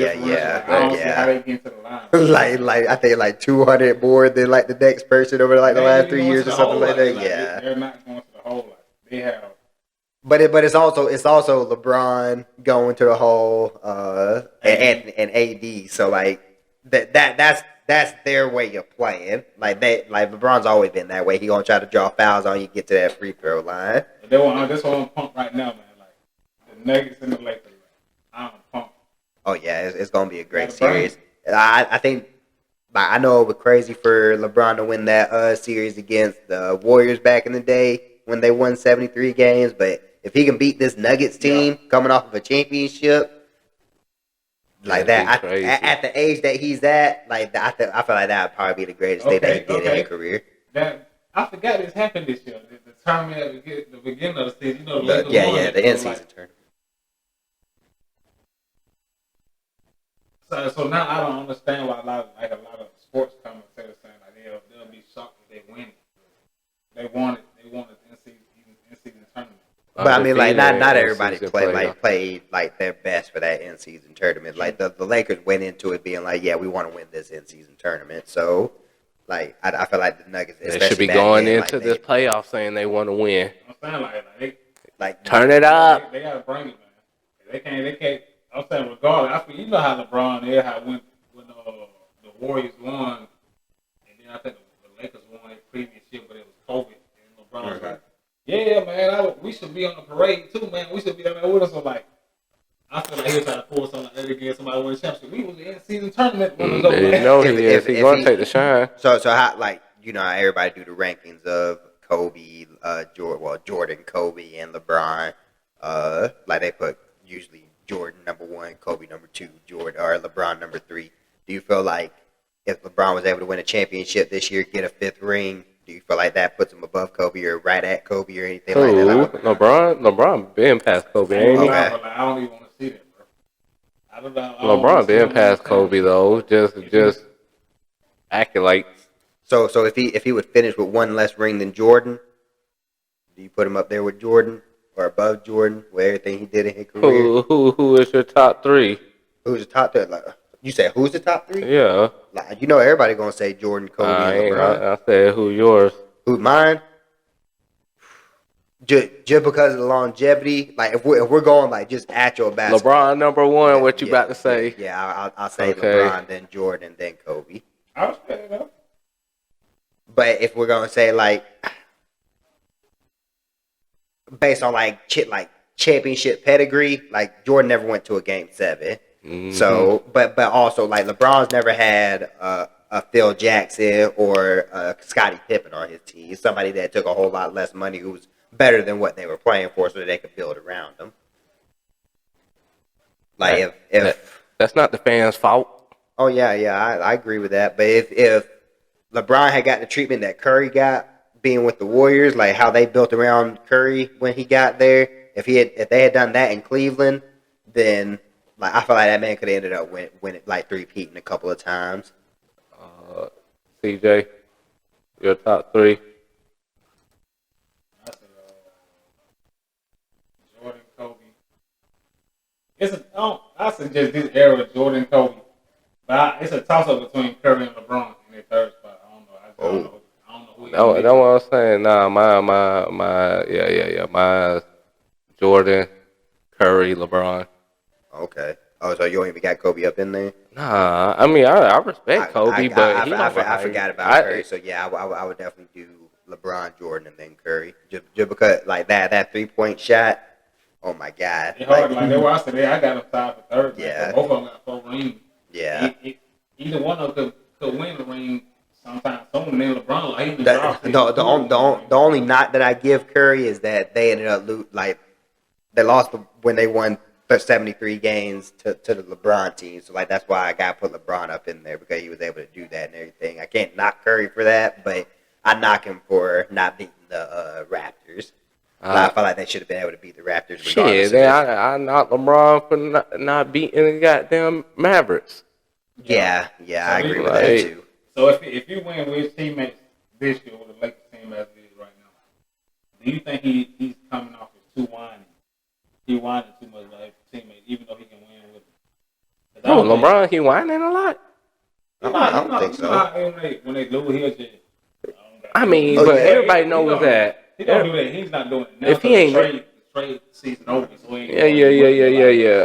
I don't see how they get to the line. like I think like 200 more than like the next person over like the last 3 years or something like that. Yeah, they're not going to the hole. Like they have. But it's also LeBron going to the hole and AD. So like that's their way of playing. Like LeBron's always been that way. He gonna try to draw fouls on you, get to that free throw line. That's what I'm pumped right now, man. Like the Nuggets and the Lakers. I'm pumped. Oh yeah, it's gonna be a great series. I think. I know it was crazy for LeBron to win that series against the Warriors back in the day when they won 73 games. But if he can beat this Nuggets team coming off of a championship like that, at the age that he's at, like I feel like that would probably be the greatest thing that he did in his career. I forgot this happened this year. The tournament at the beginning of the season, you know, the in-season tournament. So now I don't understand why a lot of sports commentators saying like they'll be shocked if they win. They want it in-season tournament. But I mean, like not everybody played like their best for that in-season tournament. Like the Lakers went into it being like, yeah, we want to win this in-season tournament. So like I feel like the Nuggets they should be going into this playoff saying they want to win. I'm saying like turn it up. They gotta bring it, man. They can't. I'm saying regardless. You know how LeBron is. How when the Warriors won, and then I think the Lakers won their previous year, but it was COVID, and LeBron was like, "Yeah, man, we should be on the parade too, man. We should be down there with us." So like, I feel like he was trying to pull something other against somebody win a championship. We was in the season tournament. You know he is. He's gonna take the shine. So how how everybody do the rankings of Kobe, Jordan, Kobe, and LeBron. Like they put usually Jordan number 1, Kobe number 2, LeBron number 3. Do you feel like if LeBron was able to win a championship this year, get a 5th ring, do you feel like that puts him above Kobe or right at Kobe or anything like that? LeBron been past Kobe, ain't he? I don't even want to see that, bro. I don't know. LeBron been past Kobe though. Just accolades. So if he would finish with 1 less ring than Jordan, do you put him up there with Jordan or above Jordan with everything he did in his career? Who is your top 3? Who's the top 3? Like, you said who's the top 3? Yeah. Like, everybody gonna say Jordan, Kobe, and LeBron. I said who yours? Who's mine? Just because of the longevity, like if we're going like just actual basketball. LeBron number 1. What you about to say? Yeah, I'll say LeBron, then Jordan, then Kobe. I respect it. But if we're gonna say like based on like championship pedigree, like Jordan never went to a game 7. Mm-hmm. So, but also like LeBron's never had a Phil Jackson or a Scottie Pippen on his team. Somebody that took a whole lot less money who was better than what they were playing for, so that they could build around them. Like if that's not the fans' fault. Oh yeah, I agree with that. But if LeBron had got the treatment that Curry got being with the Warriors, like how they built around Curry when he got there, if they had done that in Cleveland, then like I feel like that man could have ended up winning like three-peating a couple of times. CJ, your top 3. I say Jordan, Kobe. I suggest this era Jordan, Kobe, but it's a toss-up between Curry and LeBron in their third spot. I don't know. I don't know who. That's what I'm saying. Nah, my Jordan, Curry, LeBron. Okay. Oh, so you don't even got Kobe up in there? Nah, I mean I respect Kobe, but I forgot about Curry. So yeah, I would definitely do LeBron, Jordan, and then Curry. Just because like that 3-point shot, Oh my God. It's hard. Like that's why I said, I got him tied for third. Yeah. Like, both of them got 4 rings. Yeah. Either one of them could win the ring sometime soon. And then LeBron, like, he been The only knock that I give Curry is that they ended up they lost when they won 73 games to the LeBron team. So like that's why I got to put LeBron up in there, because he was able to do that and everything. I can't knock Curry for that, but I knock him for not beating the Raptors. I feel like they should have been able to beat the Raptors. Shit, I knocked LeBron for not beating the goddamn Mavericks. Yeah, So I agree with that too. So if you win with his teammates this year with the Lakers team as it is right now, do you think he's coming off as too whiny? He whining too much like his teammates, even though he can win with them. No, LeBron, he whining a lot. I don't think so. When they lose, he'll just. I mean, but everybody knows that. He don't do that. He's not doing it now. If he ain't trade season over, so he yeah.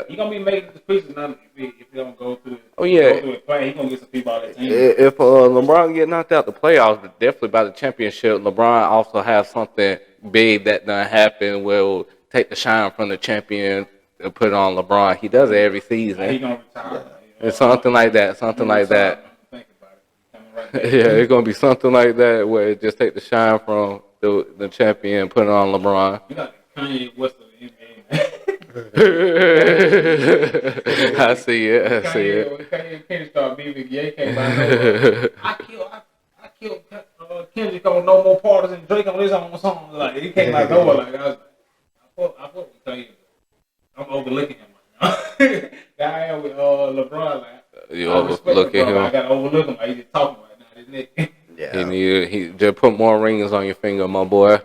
He gonna be making the pieces now if he don't go through it. Oh yeah. Go through it play, he gonna get some people out of the team. If LeBron get knocked out the playoffs, definitely by the championship, LeBron also has something big that done happen will take the shine from the champion and put it on LeBron. He does it every season. He gonna retire. It's something like that. Something like that. Think about it. Yeah, it's gonna be something like that where it just take the shine from the champion and put it on LeBron. You got Kanye West of the NBA. I see it. When Kanye Kendrick started beefing, Ye came by nowhere. I killed Kendrick on No More Parties and Drake on his own song. Like he came out nowhere. Like I fuck with Kanye. I'm overlooking him right now. Guy I am with LeBron. Like You overlooking him. I gotta overlook him. Like he just talking right now. This nigga. Yeah. He just put more rings on your finger, my boy.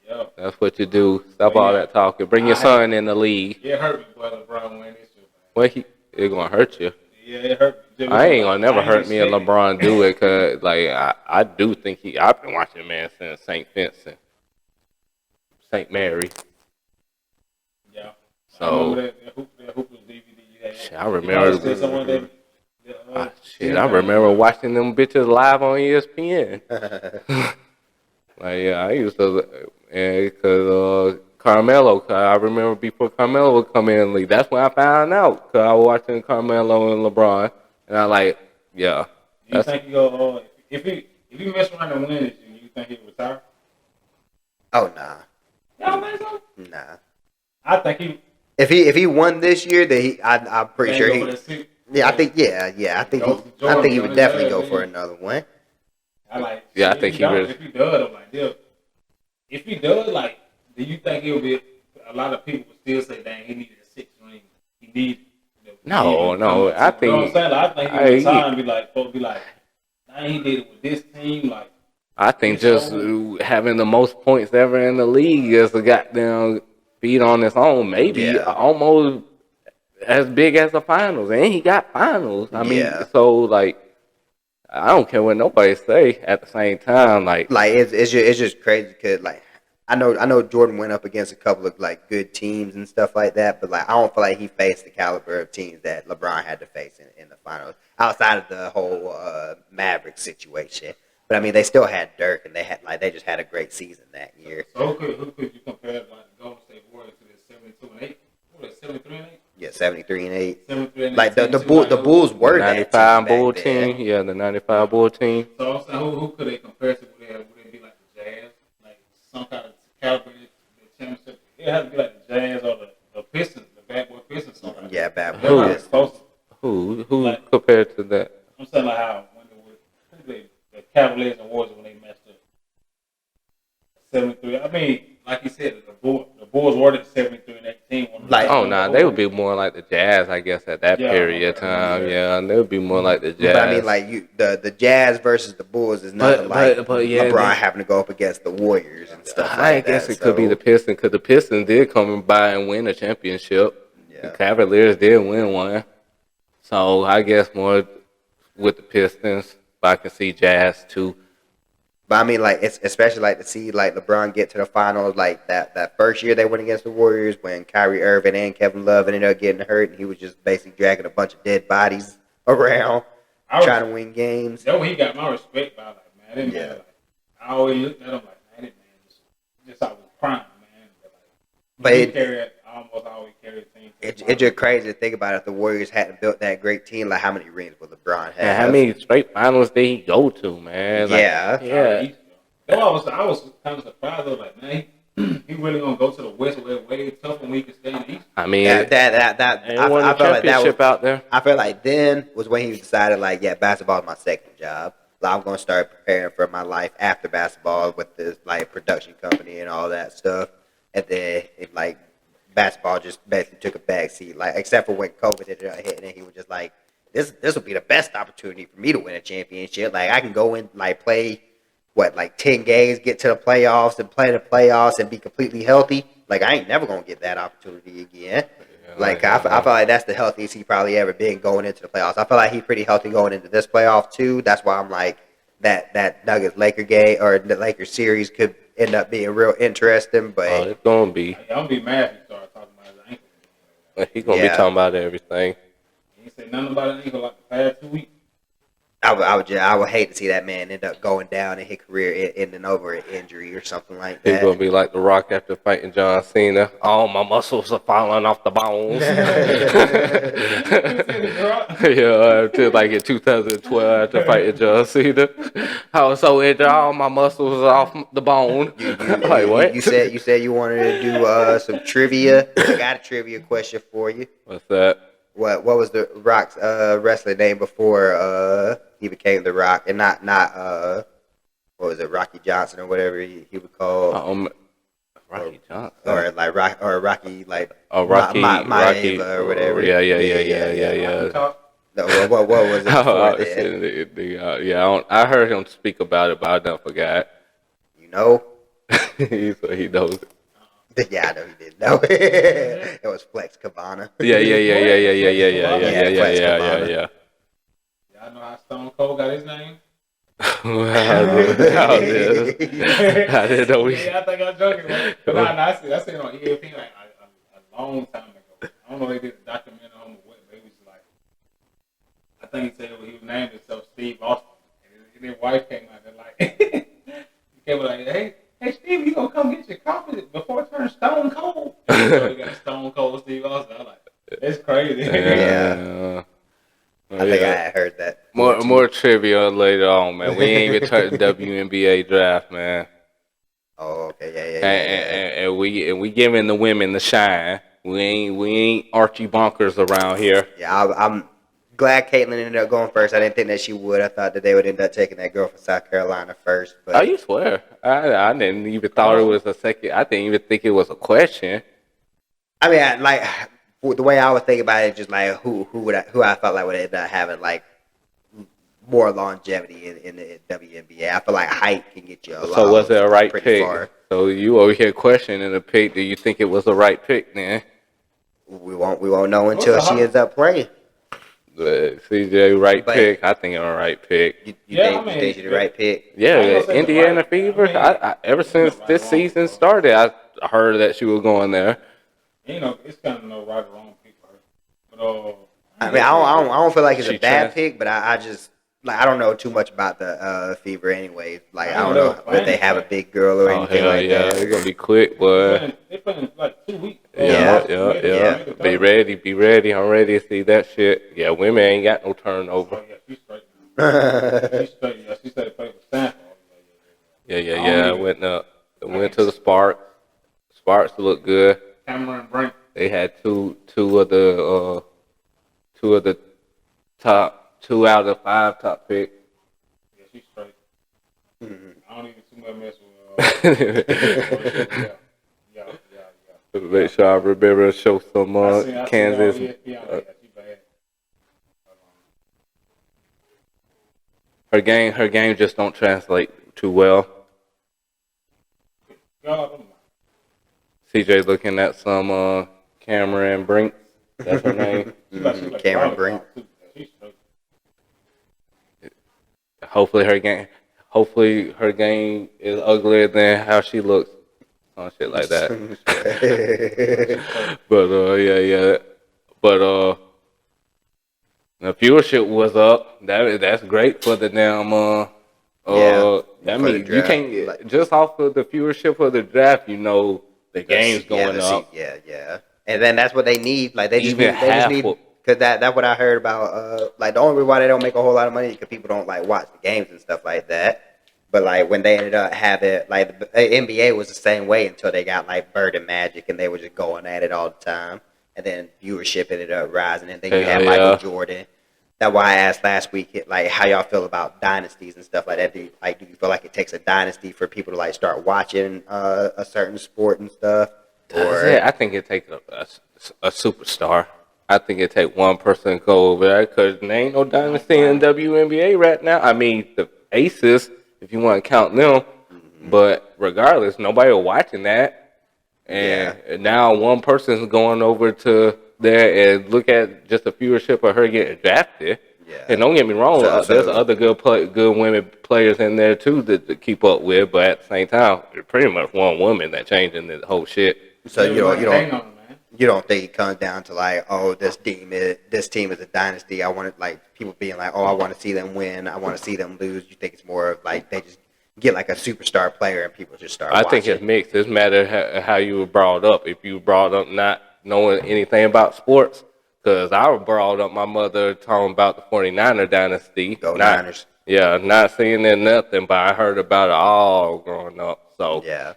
Yep. That's what you do. Stop all that talking. Bring your son in the league. It hurt me, boy. LeBron win this year. Well, it gonna hurt you. Yeah, it hurt me. I ain't gonna never hurt me if LeBron do it, cause like I do think I've been watching the man since St. Vincent, St. Mary. Yeah. So that Hoopers DVD you had. shit, I remember. Shit, I remember watching them bitches live on ESPN. Like yeah, I used to, cause Carmelo. Cause I remember before Carmelo would come in the league. That's when I found out. Cause I was watching Carmelo and LeBron, and I like, yeah. Do you think he go? If he mess around and win this year, you think he will retire? Oh nah. Y'all think so? Nah. I think he. If he won this year, then I'm pretty sure he. Yeah, I think I think he would definitely go for another one. I think he would. If he does, I'm like, dude, if he does, like, do you think he'll be? A lot of people would still say, "Dang, he needed a 6 ring. He needed." No. I think. You know what I'm saying? Like, I think he would retire and be like, "Dang, he did it with this team." Like, I think just having the most points ever in the league is a goddamn feat on its own. Maybe almost as big as the finals, and he got finals. I mean, so like, I don't care what nobody say. At the same time, like it's just crazy because like I know Jordan went up against a couple of like good teams and stuff like that, but like I don't feel like he faced the caliber of teams that LeBron had to face in the finals outside of the whole Maverick situation. But I mean, they still had Dirk, and they just had a great season that year. So who could you compare like the Golden State Warriors to the 72-8? What was it, 73-8? Yeah, 73-8. 73-8. Like the Bulls were that 95 Bull team. Yeah, the 95 Bull team. So I'm saying, who could they compare to? Would they be like the Jazz, like some kind of calibrated championship? It has to be like the Jazz or the Pistons, the Bad Boy Pistons. Something. Yeah, Bad Boy Pistons. Who like, compared to that? I'm saying like how when the Cavaliers and Warriors when they messed up 73. I mean, like you said, the Bulls were the 73-18. Like, they would be more like the Jazz, I guess, at that period of time. Yeah, and they would be more like the Jazz. But I mean, like the Jazz versus the Bulls is nothing like LeBron having to go up against the Warriors and stuff like that. I guess it could be the Pistons, because the Pistons did come by and win a championship. Yeah. The Cavaliers did win one. So I guess more with the Pistons, but I can see Jazz too. But I mean, like, it's especially like to see like LeBron get to the finals, like that first year they went against the Warriors when Kyrie Irving and Kevin Love ended up getting hurt, and he was just basically dragging a bunch of dead bodies around trying to win games. That's when he got my respect. By like, man, man, like, I always looked at him like, man, just I was crying, man. But he carried almost always carry the team. It's just crazy to think about if the Warriors hadn't built that great team. Like how many rings would LeBron have? And how many straight finals did he go to, man? Yeah. Yeah. I was kind of surprised. I was like, man, he really gonna go to the West where it's way tougher when we can stay in the East. I mean, That I won the felt like that championship was, out there. I feel like then was when he decided like, yeah, basketball is my second job. Like, I'm gonna start preparing for my life after basketball with this like production company and all that stuff. And then like basketball just basically took a back seat. Like except for when COVID ended up hitting, and he was just like, this will be the best opportunity for me to win a championship. Like I can go in like play 10 games, get to the playoffs and play the playoffs and be completely healthy. Like I ain't never gonna get that opportunity again. I feel like that's the healthiest he probably ever been going into the playoffs. I feel like he's pretty healthy going into this playoff too. That's why I'm like that Nuggets Laker game or the Lakers series could end up being real interesting. But it's gonna be. I'm gonna be mad if he started talking about his ankle. He's gonna be talking about everything. He ain't say nothing about his ankle like the past 2 weeks. I would hate to see that man end up going down in his career ending over an injury or something like that. He's gonna be like The Rock after fighting John Cena. All my muscles are falling off the bones. Yeah, until like in 2012 after fighting John Cena, I was so injured, all my muscles are off the bone. Like what? You said you wanted to do some trivia. I got a trivia question for you. What's that? What was the Rock's wrestling name before he became The Rock, and not what was it, Rocky Johnson or whatever he was called? Rocky Johnson, or like Rocky like Rocky Maeva or whatever. Yeah. No, what was it before that? I heard him speak about it, but I don't forgot. You know, so he knows it. Yeah, I know he didn't know. It was Flex Cabana. Yeah. Y'all know how Stone Cold got his name? I didn't know. Yeah, I think I'm joking. But I seen it on ESPN like a long time ago. I don't know if they did a documentary on what, but it was like, I think he said he was named himself Steve Austin. And his wife came out there like, he came like, hey Steve, you gonna come get your coffee before it turns Stone Cold? So he got Stone Cold Steve Austin. I was like, it's crazy. Yeah. I think I had heard that. More trivia later on, man. We ain't even turned the WNBA draft, man. Oh, okay, yeah. And we giving the women the shine. We ain't Archie Bonkers around here. Yeah, I'm glad Caitlyn ended up going first. I didn't think that she would. I thought that they would end up taking that girl from South Carolina first. But Oh, you swear? I didn't even thought it was a second. I didn't even think it was a question. I mean, the way I would think about it, just like who I felt like would end up having like more longevity in the WNBA. I feel like height can get you a lot. So was it a right pick? Far. So you over here questioning the pick? Do you think it was a right pick, then? We won't know until she ends up playing. CJ, right pick. I think it's a right pick. You think she's the right pick? Yeah, Indiana Fever. I ever since this season started, I heard that she was going there. You know, it's kind of no right or wrong pick for her. But I mean, I don't feel like it's She a bad trans- pick, but I just like I don't know too much about the Fever anyway. Like I don't know if they have a big girl or anything like that. It's gonna be quick, boy. they playing like 2 weeks. Yeah. Be ready. I'm ready to see that shit. Yeah, women ain't got no turnover. Oh, yeah, she's straight. She's straight. Yeah, she said play with Stanford. Yeah. Went to the Sparks. Sparks look good. Cameron Brink. They had two of the top 2 out of 5 top picks. Yeah, she's straight. I don't even too much mess with Yeah. Make sure I remember to show some Kansas. Her game just don't translate too well. CJ looking at some Cameron Brink. That's her name. Cameron Brink. Hopefully her game is uglier than how she looks. On shit like that. But But the viewership was up. That's great for the damn that means you can't just off of the viewership of the draft, you know the game's going up. Yeah. And then that's what they need. Like they just Even need, they just half need of- because that's what I heard about. Like the only reason why they don't make a whole lot of money is because people don't like watch the games and stuff like that. But like when they ended up having like the NBA was the same way until they got like Bird and Magic and they were just going at it all the time. And then viewership ended up rising, and then you had Michael Jordan. That's why I asked last week, like, how y'all feel about dynasties and stuff like that. Do you feel like it takes a dynasty for people to like start watching a certain sport and stuff? Or I think it takes a superstar. I think it take one person to go over there because there ain't no dynasty in WNBA right now. I mean, the Aces, if you want to count them, but regardless, nobody watching that. And now one person's going over to there and look at just the viewership of her getting drafted. Yeah. And don't get me wrong, there's other good women players in there too to keep up with, but at the same time, it's pretty much one woman that changing the whole shit. so you don't think it comes down to like, oh, this team is a dynasty. I want it like people being like, oh, I want to see them win. I want to see them lose. You think it's more of like they just get like a superstar player and people just start watching? I think it's mixed. It matter how you were brought up. If you were brought up not knowing anything about sports, because I was brought up, my mother talking about the 49er dynasty. Go Niners. Yeah, not seeing it nothing, but I heard about it all growing up. So yeah.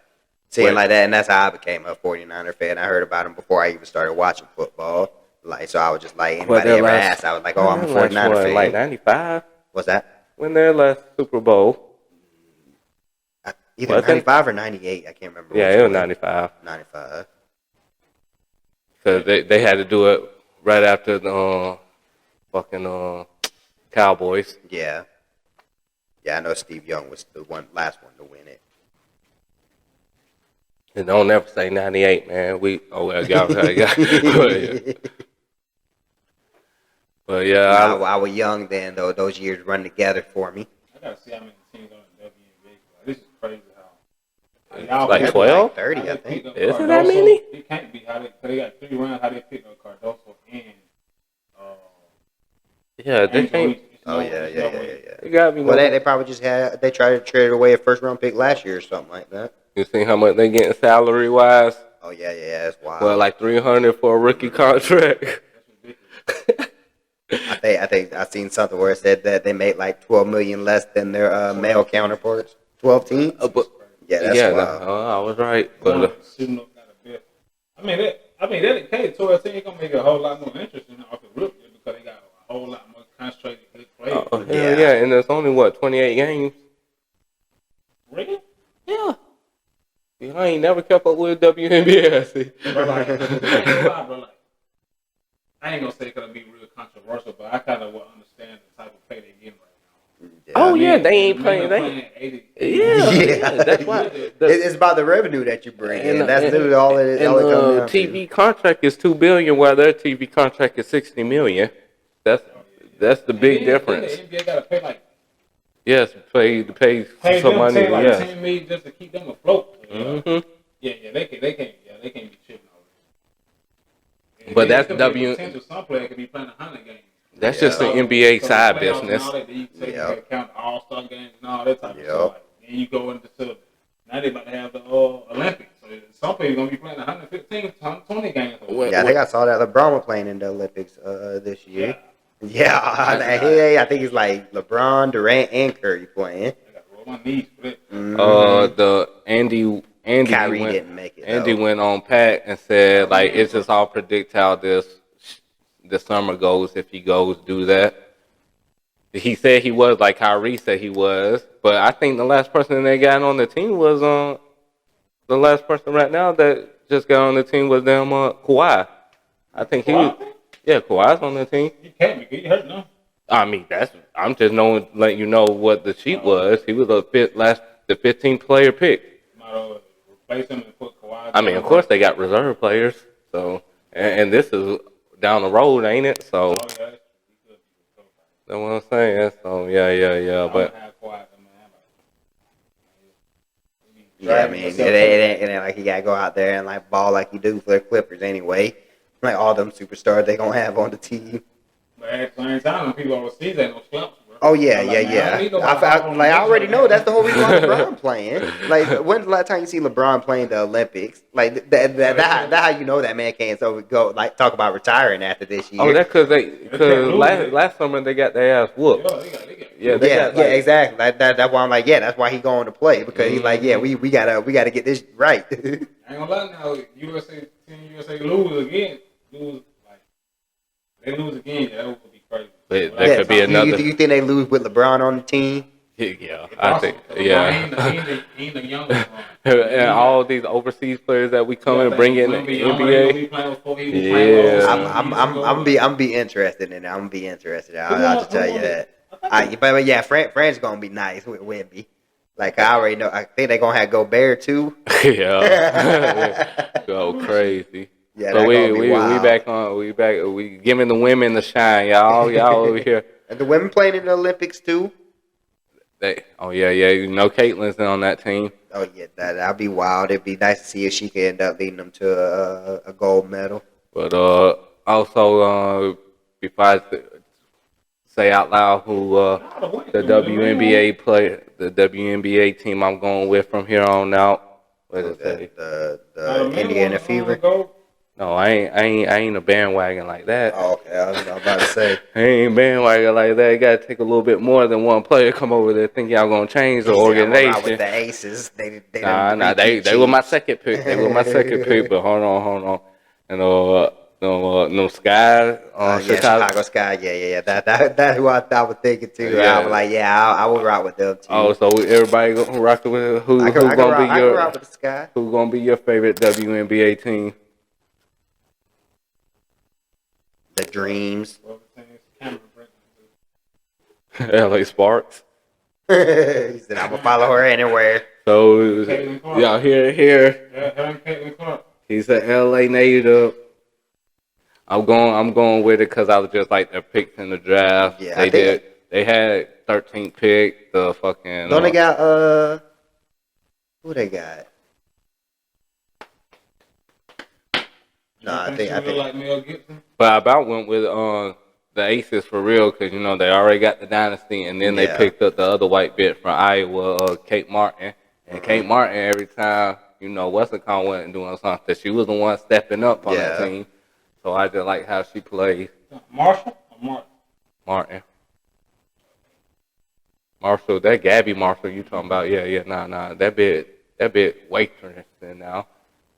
Seeing like that, and that's how I became a 49er fan. I heard about him before I even started watching football. Like, so I was just like, anybody ever asked, I was like, oh, I'm a 49er fan. Like 95? What's that? When their last Super Bowl. Either 95 or 98. I can't remember. Yeah, it was 95. 95. Because they had to do it right after the fucking Cowboys. Yeah. Yeah, I know Steve Young was the last one to win it. And don't ever say 98, man. But yeah. I was young then, though. Those years run together for me. I gotta see how many teams on the WNBA. This is crazy It's like 12? Like 30, I think. Is it that many? It can't be. They got 3 rounds. How they picked up Cardoso and yeah, they can't. Oh, yeah. It gotta be. Well, they probably just they tried to trade away a first round pick last year or something like that. You see how much they getting salary wise? Oh, yeah, that's wild. Well, like $300 for a rookie contract. I think I seen something where it said that they made like $12 million less than their male counterparts. 12 teams. Yeah, that's wild. I was right. But I mean, that K 12 team gonna make it a whole lot more interesting off the rip because they got a whole lot more concentrated good players. Yeah, and there's only 28 games. Really? Yeah. I ain't never kept up with WNBA. See. I ain't gonna say it's gonna be real controversial, but I kind of will understand the type of play they getting right now. Oh yeah, they ain't playing. Yeah, that's why. It's about the revenue that you bring in. That's literally all it comes down to. TV contract is $2 billion, while their TV contract is $60 million. That's the big difference. The NBA gotta pay like. Yes, pay some money. Like yeah, $10 million just to keep them afloat. Mm-hmm. Yeah, they can't be chipping over. But that's potential some player could be playing 100 games. That's just the NBA side business. You take into account the All-Star games and all that type of stuff. Then you go into now they about to have the Olympics. So some people gonna be playing 115, 120 games. Yeah, I think I saw that LeBron was playing in the Olympics this year. Yeah, I think it's like LeBron, Durant, and Curry playing. I got to roll my knees for it. The Andy Kyrie didn't make it. Andy went on Pat and said like it's just all predict how this summer goes if he goes do that. He said he was like Kyrie said he was, but I think the last person they got on the team was the last person right now that just got on the team was Kawhi. I think Kawhi's on the team. He can't be. He hurt now. I mean, I'm just letting you know what the sheet was. He was the 15th player pick. Replace him and put Kawhi. I mean, of course they got reserve players. So, and this is down the road, ain't it? So, that's what I'm saying. So, yeah. But yeah, I mean, it ain't like he got to go out there and like ball like he do for the Clippers anyway. Like all them superstars they gonna have on the team. But at the same time, people overseas ain't no slumps, bro. Oh yeah, I'm yeah, like, man, I yeah. don't need nobody hopping on the I next already one. know that's the whole reason why LeBron playing. Like, when's the last time you see LeBron playing the Olympics? Like that how you know that man can't so go like talk about retiring after this year. Oh, that's because can't lose it. last summer they got their ass whooped. Yeah, they got. Yeah, they Yeah, got yeah, like, exactly. That's why I'm like, yeah, that's why he going to play because he's like, yeah, we gotta get this right. I ain't gonna lie now, Team USA lose again. Like they lose again, that would be crazy. But But that could be another. Do you think they lose with LeBron on the team? Yeah, it's I possible, think. 'cause Yeah. he ain't the youngest one. And all these overseas players that we come and bring in the He NBA. playing before he was playing with Yeah. I'm be interested in it. I'm gonna be interested. I'll just tell you that. But yeah, France gonna be nice with Wemby. Like I already know. I think they're gonna have Gobert too. Yeah. Go crazy. Yeah, So that we gonna be we wild. we giving the women the shine, y'all over here. And the women playing in the Olympics too. Yeah, you know Caitlin's on that team. Oh yeah, that'll be wild. It'd be nice to see if she can end up leading them to a gold medal. But also before I say out loud who the WNBA team I'm going with from here on out. What did it say? The Indiana Fever. No, I ain't a bandwagon like that. Oh, okay. I was about to say. I ain't bandwagon like that. You gotta take a little bit more than one player come over there think y'all gonna change the I'm ride organization. with the Aces. They They were my second pick. They were my second pick. But hold on. And no Sky on Chicago Sky. Yeah. That's who I thought was thinking too. Yeah. I was like, yeah, I would rock with them too. Oh, so everybody rocking with who I gonna be can your rock with the Sky. who gonna be your favorite WNBA team? The Dreams. LA Sparks. He said, I'm gonna follow her anywhere. So Caitlin Clark. y'all here. Caitlin Clark. He's an LA native. I'm going with it because I was just like their picks in the draft. Yeah, They had 13th pick. The fucking. Don't they got who they got? No, I think like Mel Gibson. But I about went with the Aces for real because you know they already got the dynasty and then they picked up the other white bit from Iowa, Kate Martin. And Kate Martin every time Westcott went and doing something, she was the one stepping up on the team. So I just like how she plays. Marshall or Martin. Marshall, that Gabby Marshall you talking about? Yeah, nah. That bit waitress now.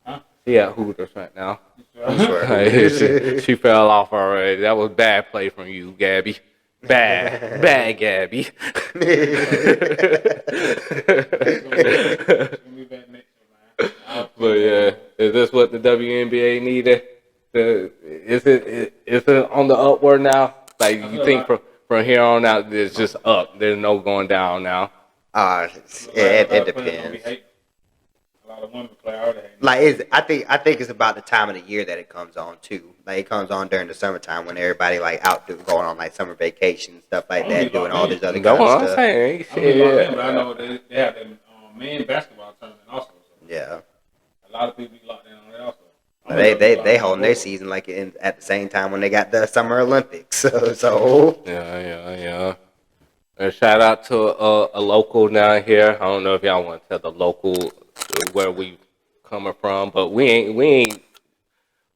Huh? She at Hooters right now. sure. she fell off already. That was bad play from you, Gabby. Bad Gabby. But yeah, is this what the WNBA needed? Is it on the upward now? Like you think from here on out, it's just up. There's no going down now. It depends. A lot of women play out there. Like I think it's about the time of the year that it comes on too. Like it comes on during the summertime when everybody like out going on like summer vacation and stuff like that, doing all this other kind of stuff. I'm saying, but I know they have the men's basketball tournament also. So Yeah. a lot of people be locked in on that also. They holding their season like at the same time when they got the Summer Olympics. So Yeah. And shout out to a local down here. I don't know if y'all want to tell the local where we coming from, but we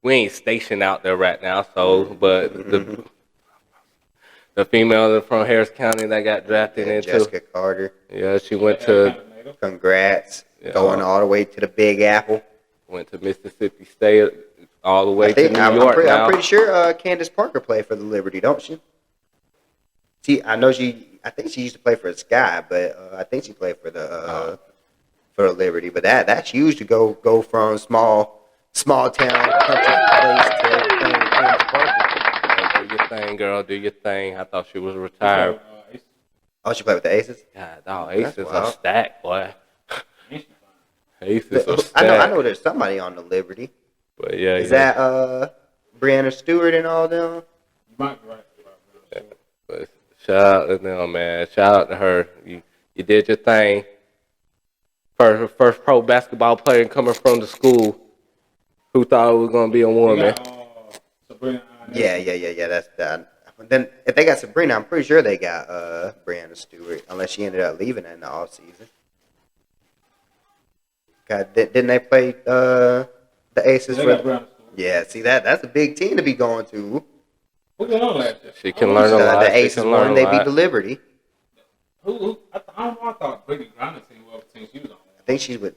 ain't stationed out there right now. So, but the female from Harris County that got drafted into Jessica Carter. Yeah, she went to Congrats, going all the way to the Big Apple. Went to Mississippi State all the way to New York. I'm pretty sure Candace Parker played for the Liberty, don't she? I think she used to play for the Sky, but I think she played for the Liberty. But that's huge to go from small town country place to playing with Candace Parker. Do your thing, girl. Do your thing. I thought she was retired. Oh, she played with the Aces? God, no, Aces are stacked, boy. Aces are stacked. I know there's somebody on the Liberty. But yeah, Is that Brianna Stewart and all them? You might be right. But shout out to them, man. Shout out to her. You did your thing. First pro basketball player coming from the school. Who thought it was gonna be a woman? Sabrina Yeah. That's that. Then if they got Sabrina, I'm pretty sure they got Brianna Stewart, unless she ended up leaving in the off season. Didn't they play the Aces? They got Brown Stewart. Yeah, see that's a big team to be going to. Who they on last year? She can learn a lot. The Aces won. They beat the Liberty. Who? I don't know. I thought Brittany Griner team was the team she was on. I think she's with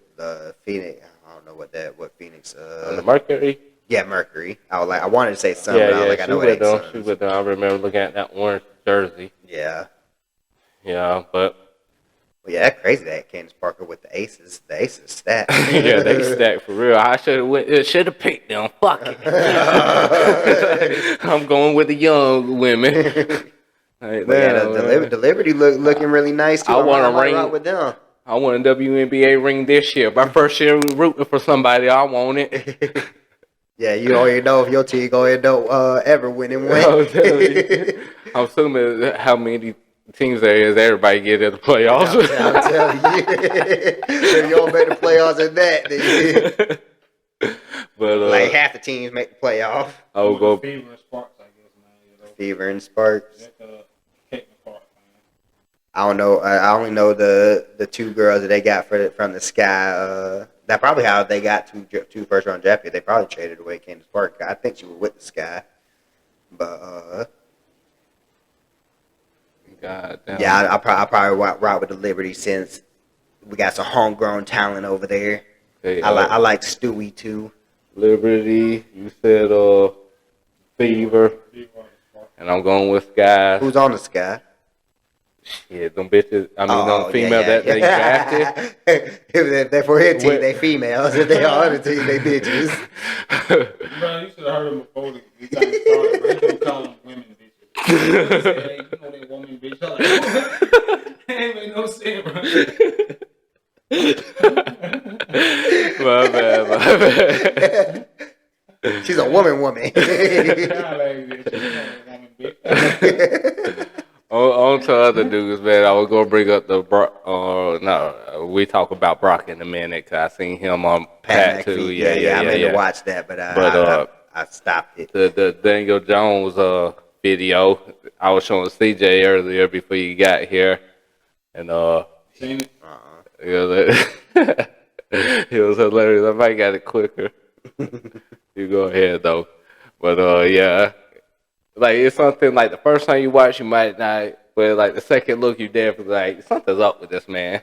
Phoenix. I don't know what Phoenix. The Mercury. Yeah, Mercury. I wanted to say something. Yeah, but I was like, I know it ain't them. Suns. She with them. I remember looking at that orange jersey. Yeah. Yeah, but Well, yeah, that's crazy that Candace Parker with the Aces. The Aces stat. yeah, they stacked for real. I should have picked them. Fuck it. I'm going with the young women. Hey, But yeah, the Liberty looking really nice too. I want a ring right with them. I want a WNBA ring this year. My first year rooting for somebody, I want it. Yeah, you don't even know if your team gonna end up ever winning one. I'm assuming how many teams there is, everybody get in the playoffs. I'm telling you. If you don't make the playoffs in that, then But like half the teams make the playoff. I will go. Fever and Sparks, I guess, man. You know. Fever and Sparks. That's Caitlin Clark, man. I don't know. I only know the two girls that they got from the Sky. That probably how they got two first round draft picks. They probably traded away Candace Parker. I think she was with the Sky, but God damn. yeah, I probably ride with the Liberty since we got some homegrown talent over there. Okay, I like Stewie too. Liberty. You said Fever, and I'm going with Sky. Who's on the Sky? Shit, them bitches. I mean, them female that they drafted. If they're for his team, What- they females. If they on the team, they bitches. Bro, you should have heard them before the time started. Bro, you don't call them women bitches. You say, hey, you know they woman bitch. I'm like, that ain't make no sense, bro. My bad. She's a woman. Sound like bitch. You know they woman bitch. On to other dudes, man. I was gonna bring up we talk about Brock in a minute because I seen him on Pat too. Yeah, I meant to watch that, but I stopped it. The Daniel Jones video I was showing CJ earlier before you got here, and Seen it? it was hilarious. I might got it quicker. You go ahead though, but yeah. Like, it's something like the first time you watch, you might not, but like the second look, you definitely like, something's up with this man.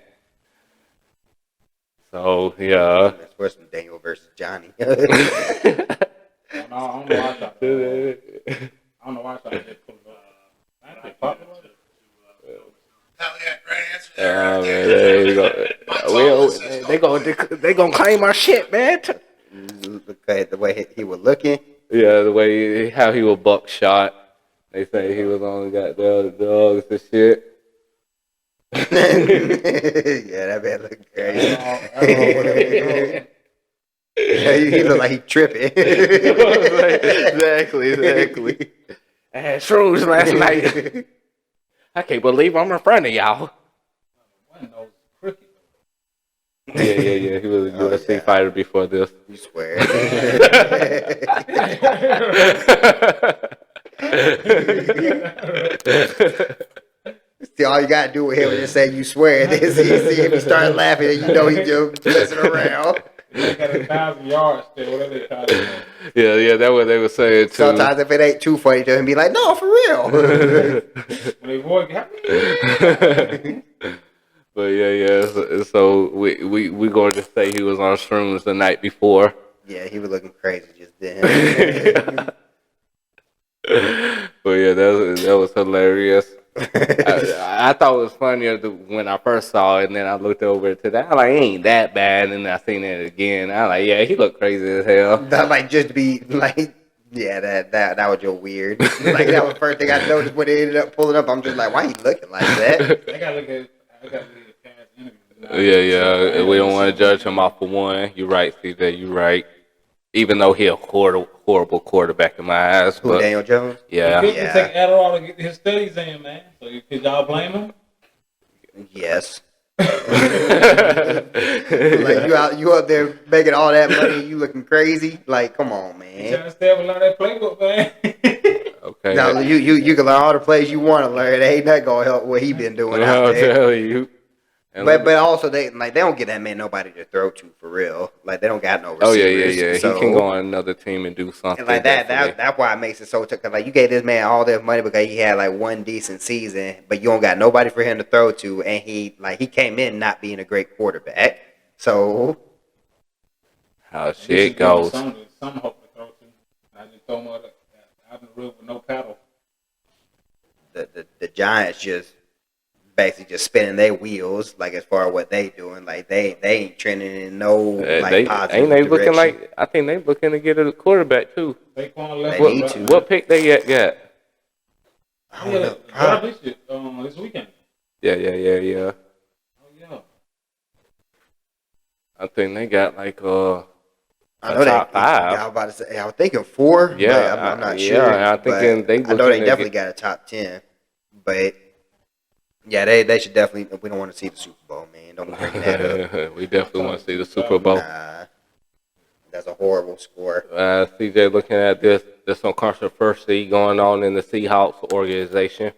So, yeah. That's worse than Daniel versus Johnny. I don't know why I thought that. I don't know why I thought that put popular. They gonna claim our shit, man. Look at the way he was looking. Yeah, the way how he was buckshot. They say he was only got the other dogs and shit. Yeah, that man look crazy. He look like he tripping. Exactly. I had shrooms last night. I can't believe I'm in front of y'all. One of those cricket. Yeah. He was a UFC fighter before this. You swear. See, all you gotta do with him is just say you swear. Then see if he start laughing, and you know he just messing around. They got 1,000 yards still, whatever they call it. Yeah, that's what they were saying too. Sometimes if it ain't too funny to him, be like, no, for real. When they voice happy. But yeah. So we going to say he was on shrooms the night before. Yeah, he was looking crazy just then. But yeah, that was hilarious. I thought it was funnier when I first saw it, and then I looked over to that. I'm like, it ain't that bad, and then I seen it again. I'm like, yeah, he looked crazy as hell. That might just be like, yeah, that was your weird. Like that was the first thing I noticed when they ended up pulling up. I'm just like, why he looking like that? I gotta look at past interviews. Yeah. We don't want to judge him off of one. You're right, CJ. You're right. Even though he a horrible quarterback in my eyes. Who, but Daniel Jones? yeah. He couldn't take Adderall to get his studies in, man. So could y'all blame him? Yes. Like you out there making all that money, you looking crazy. Like, come on, He man. trying to stay up and learn that playbook, man. Okay. Now you can learn all the plays you want to learn. It ain't not gonna help what he been doing out I'll there. tell you. And But also they don't get that man nobody to throw to for real. Like they don't got no oh receivers. yeah. So, He can go on another team and do something. and like that's why it makes it so tough. Cause like you gave this man all this money because he had like one decent season, but you don't got nobody for him to throw to, and he came in not being a great quarterback. So How shit goes. Some hope to throw to. I just throw them out in the road with no paddle. the Giants just basically just spinning their wheels, like as far as what they doing, like they ain't trending in no like positive ain't they direction. looking like? I think they looking to get a quarterback too. They need to. What pick they got? I don't know. Draft this weekend. Yeah. Oh yeah. I think they got like I know top they. five. I was about to say. I was thinking 4. Yeah, but I'm not yeah, sure. I'm thinking but they I know they looking to definitely got a top 10. But yeah, they should definitely. We don't want to see the Super Bowl, man. Don't bring that up. We definitely want to see the Super Bowl. Nah, that's a horrible score. CJ, looking at this, there's some controversy going on in the Seahawks organization.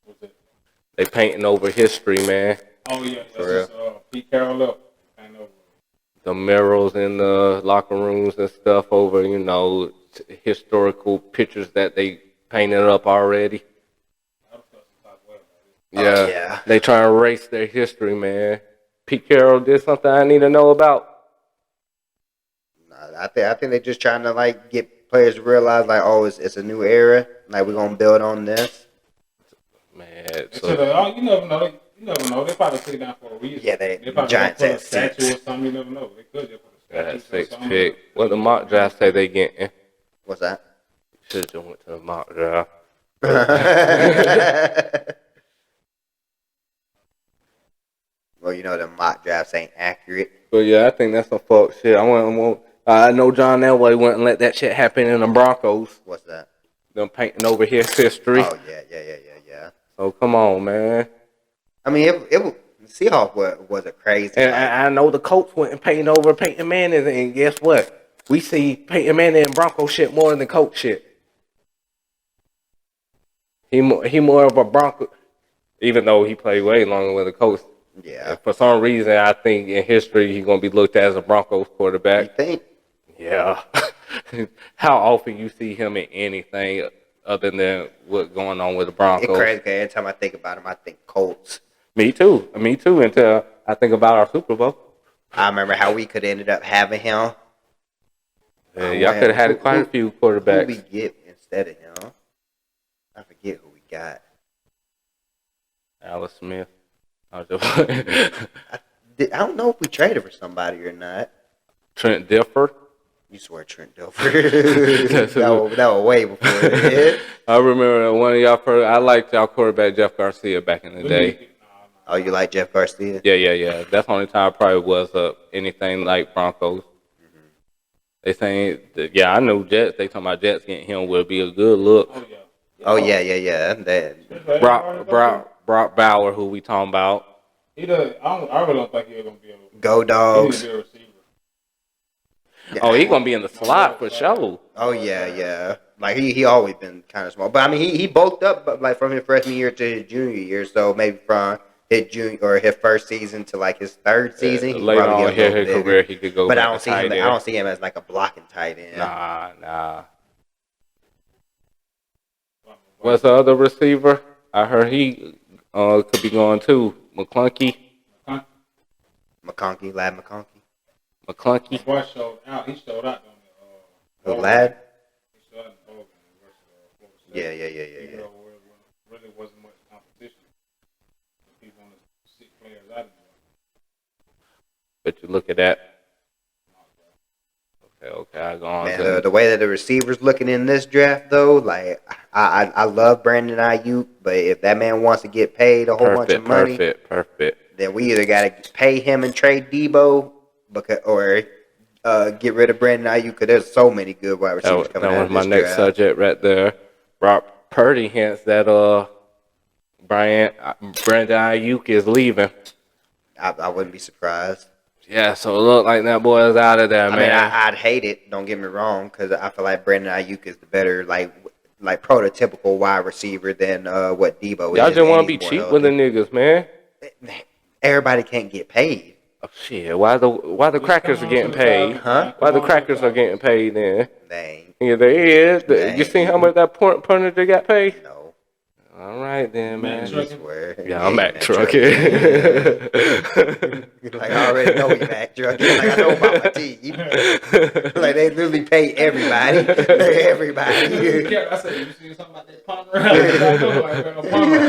What's it? They painting over history, man. Oh yeah, For that's Pete Carroll up. Painting over. The murals in the locker rooms and stuff over, historical pictures that they painted up already. Yeah, Yeah. They try to erase their history, man. Pete Carroll did something I need to know about. Nah, I think they're just trying to like get players to realize like, oh, it's a new era. Like we're gonna build on this. Man, You never know. You never know. They probably took it down for a reason. Yeah, they probably Giants put a at statue 6. or something. You never know. They could just put a statue. that's 6 pick. What the mock draft say they getting? What's that? Should have just went to the mock draft. Well, the mock drafts ain't accurate. But yeah, I think that's some fuck shit. I know John Elway wouldn't let that shit happen in the Broncos. What's that? Them painting over his history. Oh yeah. So come on, man. I mean, the Seahawks was a crazy. And I know the Colts went and painted over Peyton Manning, and guess what? We see Peyton Manning and Bronco shit more than Colt shit. He more of a Bronco, even though he played way longer with the Colts. Yeah. And for some reason, I think in history he's gonna be looked at as a Broncos quarterback. You think? Yeah. How often you see him in anything other than what's going on with the Broncos? It's crazy. 'Cause every time I think about him, I think Colts. Me too. Until I think about our Super Bowl. I remember how we could have ended up having him. Y'all could have had quite a few quarterbacks. Who we get instead of him? I forget who we got. Alice Smith. I don't know if we traded for somebody or not. Trent Dilfer. You swear Trent Dilfer. that was way before that. I remember one of y'all. I liked y'all quarterback Jeff Garcia back in the day. Oh, you like Jeff Garcia? Yeah. That's the only time I probably was anything like Broncos. Mm-hmm. They saying, I know Jets. They talking about Jets getting him would be a good look. Oh yeah. Brock Bauer, who we talking about? He does. I really don't think he's gonna be able. Go Dogs. He need to be a receiver. Yeah. Oh, he gonna be in the slot for sure. Oh yeah. Like he always been kind of small, but I mean he bulked up like from his freshman year to his junior year. So maybe from his junior or his first season to like his third season, he later probably on get in his career, he could go. But back I don't see him. I don't see him as like a blocking tight end. Nah. What's the other receiver? I heard he could be going too. McClunky. Lad McConkey. McClunky. The boy showed out. He showed out on The Lad. He showed out in the bowl game versus Yeah. Even though there really wasn't much competition. People want to sit players out of there. But you look at that. Okay, I go on. Man, the way that the receivers looking in this draft, though, like I love Brandon Ayuk, but if that man wants to get paid a whole bunch of money, perfect. then we either got to pay him and trade Debo, or get rid of Brandon Ayuk because there's so many good wide receivers coming out of this That was my next subject right there. Rob Purdy hints that Brandon Ayuk is leaving. I wouldn't be surprised. Yeah, so it looked like that boy is out of there, man. I mean, I'd hate it. Don't get me wrong, because I feel like Brandon Ayuk is the better, like like prototypical wide receiver than what Debo is. Y'all just want to and be he's more cheap with the healthy. niggas, man. Everybody can't get paid. Oh, shit, why the crackers are getting paid? Huh? Why the crackers are getting paid then? They Yeah, they is. They You seen how ain't. much that punter they got paid? ain't no. All right then, man. I swear. Yeah, I'm back trucking. trucking. Like I already know you back trucking. Like I know about my team. Like they literally pay everybody. Everybody. I said, you see something about that punter? I know, like, a punter.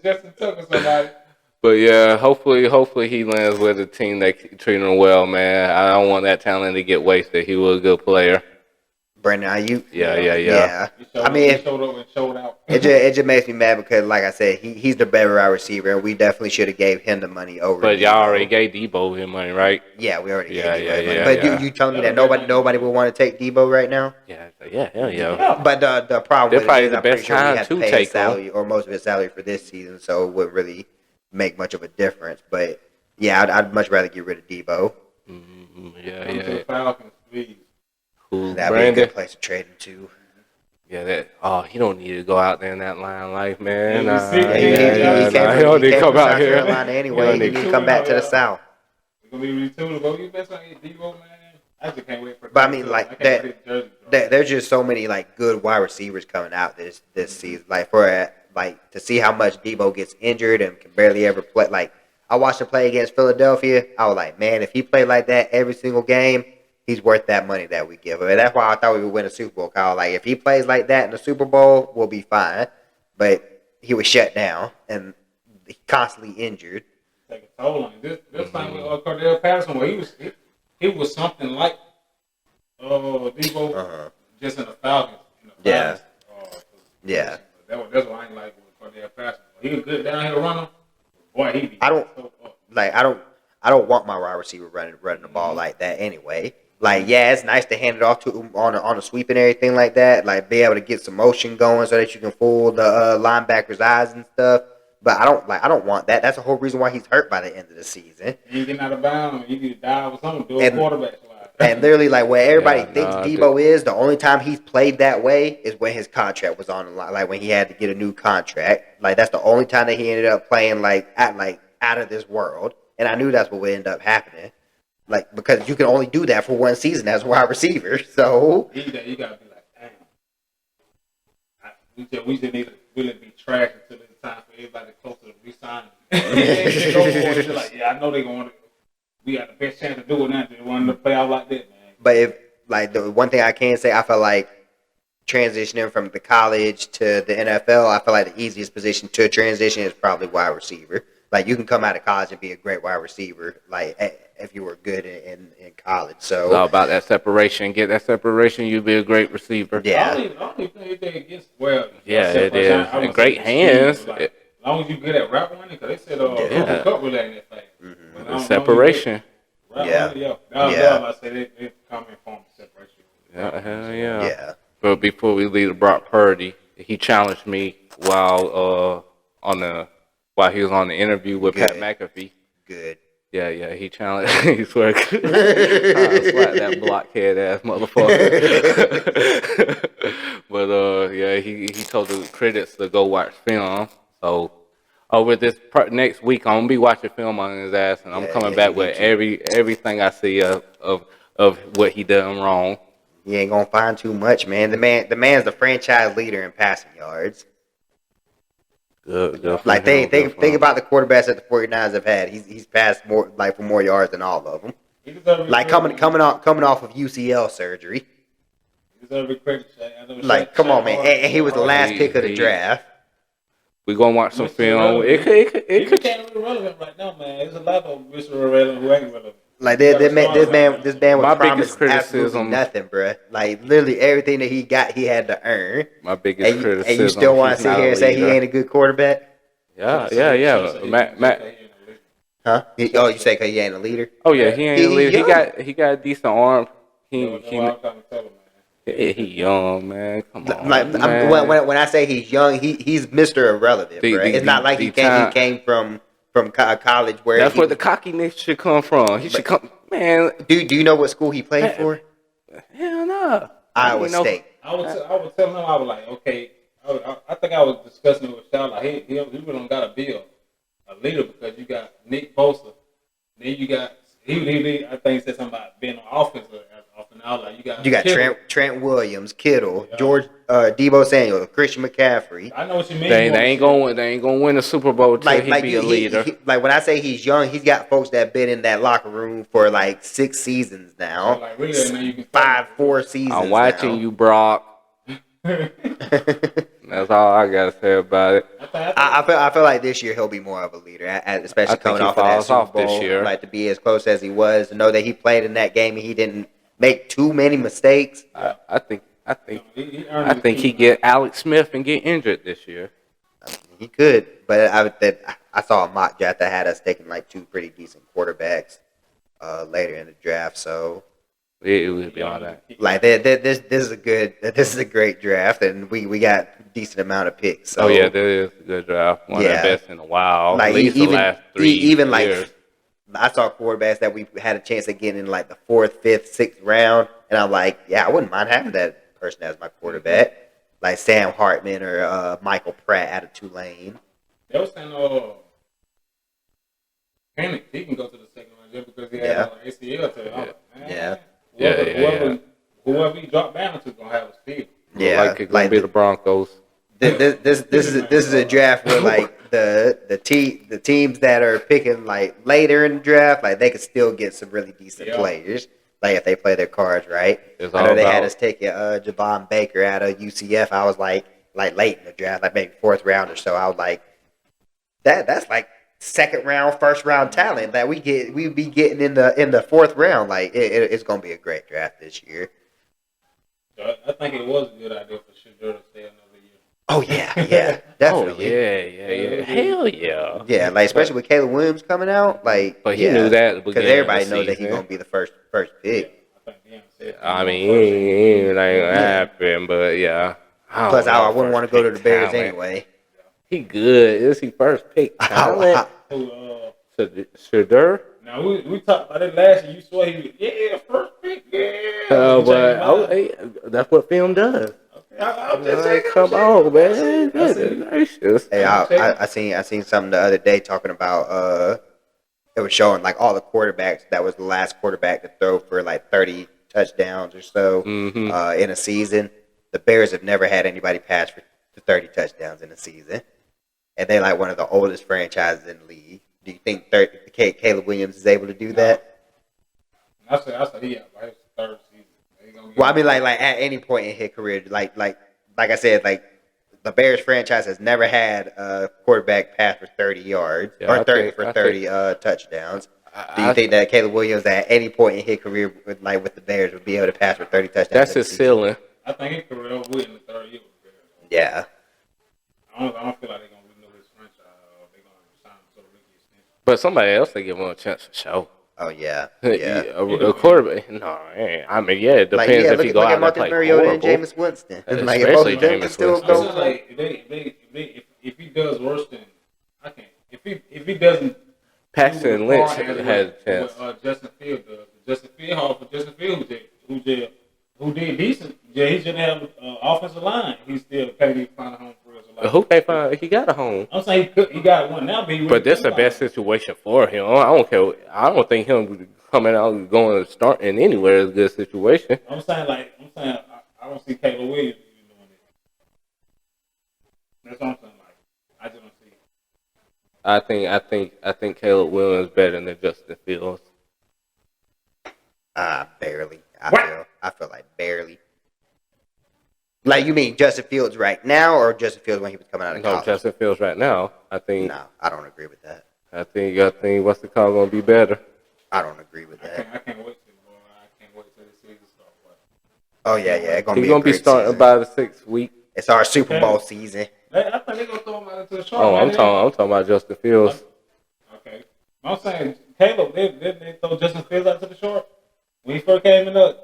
Justin Tucker, somebody. But yeah, hopefully he lands with a team that treat him well, man. I don't want that talent to get wasted. He was a good player. Brandon Ayuk. Yeah. I mean, He showed up and showed out. it just makes me mad because, like I said, he's the better wide receiver, and we definitely should have gave him the money over. But Debo. y'all already gave Debo his money, right? Yeah, we already Yeah, gave Debo yeah, money. But yeah. you telling me that nobody would want to take Debo right now? Yeah, hell yeah. But the problem They're with probably it is the I'm pretty best sure we time had to to pay take his salary or most of his salary for this season, so it wouldn't really make much of a difference. But yeah, I'd much rather get rid of Debo. Come to the Falcons, please. Who, That'd be a Brandon? good place to trade him to. Yeah, he don't need to go out there in that line life, man. Yeah, Nah, we see- he don't need to come out South here. Carolina anyway. He He need to come back to the South. It's gonna be retooled. But you best not get Debo, man. I just can't wait for. But I mean, like can't wait for his jersey drop. there's just so many like good wide receivers coming out this season. Like for like to see how much Debo gets injured and can barely ever play. Like I watched him play against Philadelphia. I was like, man, if he played like that every single game, he's worth that money that we give him. And that's why I thought we would win a Super Bowl. Kyle, like if he plays like that in the Super Bowl, we'll be fine. But he was shut down and constantly injured. Take a toll on him. This time with Cordell Patterson, where he was something like Debo, just in the Falcons. Yeah. Yeah. That's why I ain't like with Cordell Patterson. He was good downhill runner. Boy, he be I don't so up. like I don't want my wide receiver running the ball like that anyway. Like yeah, it's nice to hand it off to him on a sweep and everything like that. Like be able to get some motion going so that you can fool the linebackers' eyes and stuff. But I don't want that. That's the whole reason why he's hurt by the end of the season. He ain't getting out of bounds. You need to dive or something. Do a quarterback slide. And literally, like where everybody thinks nah, Debo is, the only time he's played that way is when his contract was on the line. Like when he had to get a new contract. Like that's the only time that he ended up playing out of this world. And I knew that's what would end up happening. Like because you can only do that for one season as a wide receiver. So You gotta be like, damn. We just need to really be trash until it's time for everybody close to re-signing. Like, yeah, I know they're going to. We got the best chance to do it now. They want to play out like that, man. but if like the one thing I can say, I feel like transitioning from the college to the NFL, I feel like the easiest position to transition is probably wide receiver. Like you can come out of college and be a great wide receiver, like if you were good in college. So It's all about that separation. Get that separation, you'll be a great receiver. yeah, I don't even think anything against, well, Yeah, it separation, is. I would And great say hands. speed, like, as long as you good at route running, because they said Yeah. Cup really ain't that fast. But I don't Separation. know, Yeah. running, yeah. Yeah. I say they come in form of separation. Yeah, hell yeah. yeah. But before we leave to Brock Purdy, he challenged me while he was on the interview with Pat Good. McAfee. Good. Yeah, he challenged. He swear, I slap that blockhead ass motherfucker. But yeah, he told the critics to go watch film. So over this next week, I'm gonna be watching film on his ass, and I'm coming back with everything I see of what he done wrong. You ain't gonna find too much, man. The man's the franchise leader in passing yards. Good for Like him, good for think him. about the quarterbacks that the 49ers have had. He's passed more for more yards than all of them. He deserves Like credit. coming off of UCL surgery. He deserves credit. I know Like Shaq- come on, Shaq man. Howard- And he was the last pick of the he- draft. We gonna watch some Mr. film. Irrelevant. It He could. became irrelevant right now, man. There's a lot of Mr. Irrelevant who ain't relevant. Like this man My was biggest promised absolutely criticism- nothing, bruh. Like literally everything that he got, he had to earn. My biggest And criticism. you still want he's to sit not here a and say he leader. ain't a good quarterback? Yeah. Matt. Huh? Oh, you say because he ain't a leader? Oh yeah, he ain't a leader. young. He got a decent arm. He He young, man. Come on, Like man. when I say he's young, he's Mr. Irrelevant, The- bruh. the- It's not like the he time- came from college where That's where the cockiness should come from. He should come, man. Do you know what school he played for? Hell no. Iowa State. I would tell him, I was like, okay. I think I was discussing it with Shaq. Like, he really don't got to be a leader because you got Nick Bosa. Then you got I think he said something about being on offense off and out. Like you got Trent Williams, Kittle, George Debo Samuel, Christian McCaffrey. I know what you mean. They ain't gonna win the Super Bowl till he be a leader. Like when I say he's young, he's got folks that been in that locker room for like 6 seasons now. So like, really, man, you can 4 seasons. I'm watching now. you, Brock. That's all I gotta say about it. I feel like this year he'll be more of a leader, especially coming off of that Super Bowl. This year. Like to be as close as he was, to know that he played in that game and he didn't make too many mistakes. I think he get Alex Smith and get injured this year. I mean, he could, but I saw a mock draft that had us taking like 2 pretty decent quarterbacks later in the draft. So it would be all that. Like this is a great draft, and we got a decent amount of picks. So, that is a good draft. One of the best in a while. Like at least even, the last 3 even years. like I saw quarterbacks that we had a chance of getting in like the 4th, 5th, 6th round, and I'm like, yeah, I wouldn't mind having that person as my quarterback, like Sam Hartman or Michael Pratt out of Tulane. They were saying, Penix, he can go to the second round just because he had ACL to Whoever he dropped down to gonna have a steal. Yeah, like it's gonna be the Broncos. This is a draft where like the teams that are picking like later in the draft, like they could still get some really decent players. Like if they play their cards right. I know they had us taking Javon Baker out of UCF. I was like late in the draft, like maybe 4th round or so. I was like, that's like 2nd round, 1st round talent that we be getting in the 4th round. Like it's gonna be a great draft this year. So I think it was a good idea for Shedeur to stay another year. Oh yeah, definitely. Yeah. Hell yeah. Yeah, like especially with Caleb Williams coming out, like. But he knew that because everybody knows that he's gonna be the first pick. I mean, he ain't gonna happen, but yeah. Plus, I wouldn't want to go to the Bears anyway. He good. Is he first pick talent? Shedeur? Now we talked about it last year. You saw he was first pick. But that's what film does. Come on, man. Gracious. Hey, I seen something the other day talking about it was showing like all the quarterbacks that was the last quarterback to throw for like 30 touchdowns or so in a season. The Bears have never had anybody pass for 30 touchdowns in a season, and they're like one of the oldest franchises in the league. Do you think Caleb Williams is able to do that? I said he had his 3rd season. Well, I mean, like at any point in his career, like I said, like the Bears franchise has never had a quarterback pass for 30 yards or 30 touchdowns. Do you think that Caleb Williams at any point in his career, with the Bears, would be able to pass for 30 touchdowns? That's his ceiling. I think his career over with in the 3rd year. Yeah. I don't feel like they're gonna renew his franchise. They're gonna sign him to the rookie extension. But somebody else they give him a chance to show. Oh yeah. A quarterback. No, I mean, it depends if you go out and play Mariota and Jameis Winston. Like if both of them can still So go. like if he does worse than I can't. If he doesn't. Paxton Lynch has a chance. Justin Field does. Justin Field, who did decent. Yeah, he shouldn't have offensive line. He still can't find a home for us. Who can't find? He got a home. I'm saying he got one now, but this is the best situation for him. I don't care. I don't think him coming out going to starting anywhere is a good situation. I'm saying I don't see Caleb Williams doing it. That's what I'm saying. I just don't see it. I think Caleb Williams is better than Justin Fields. Barely. I feel like barely. Like you mean Justin Fields right now, or Justin Fields when he was coming out of college? No, Justin Fields right now. I think. No, I don't agree with that. I think what's the call going to be better? I don't agree with that. I can't wait till the season starts. Oh yeah, it's gonna He's be. Gonna be starting season. by the 6th week. It's our Super Bowl season. I think they're gonna throw him out into the short. Oh, I'm talking about Justin Fields. Okay, I'm saying Caleb. They throw Justin Fields out to the short when he first came in with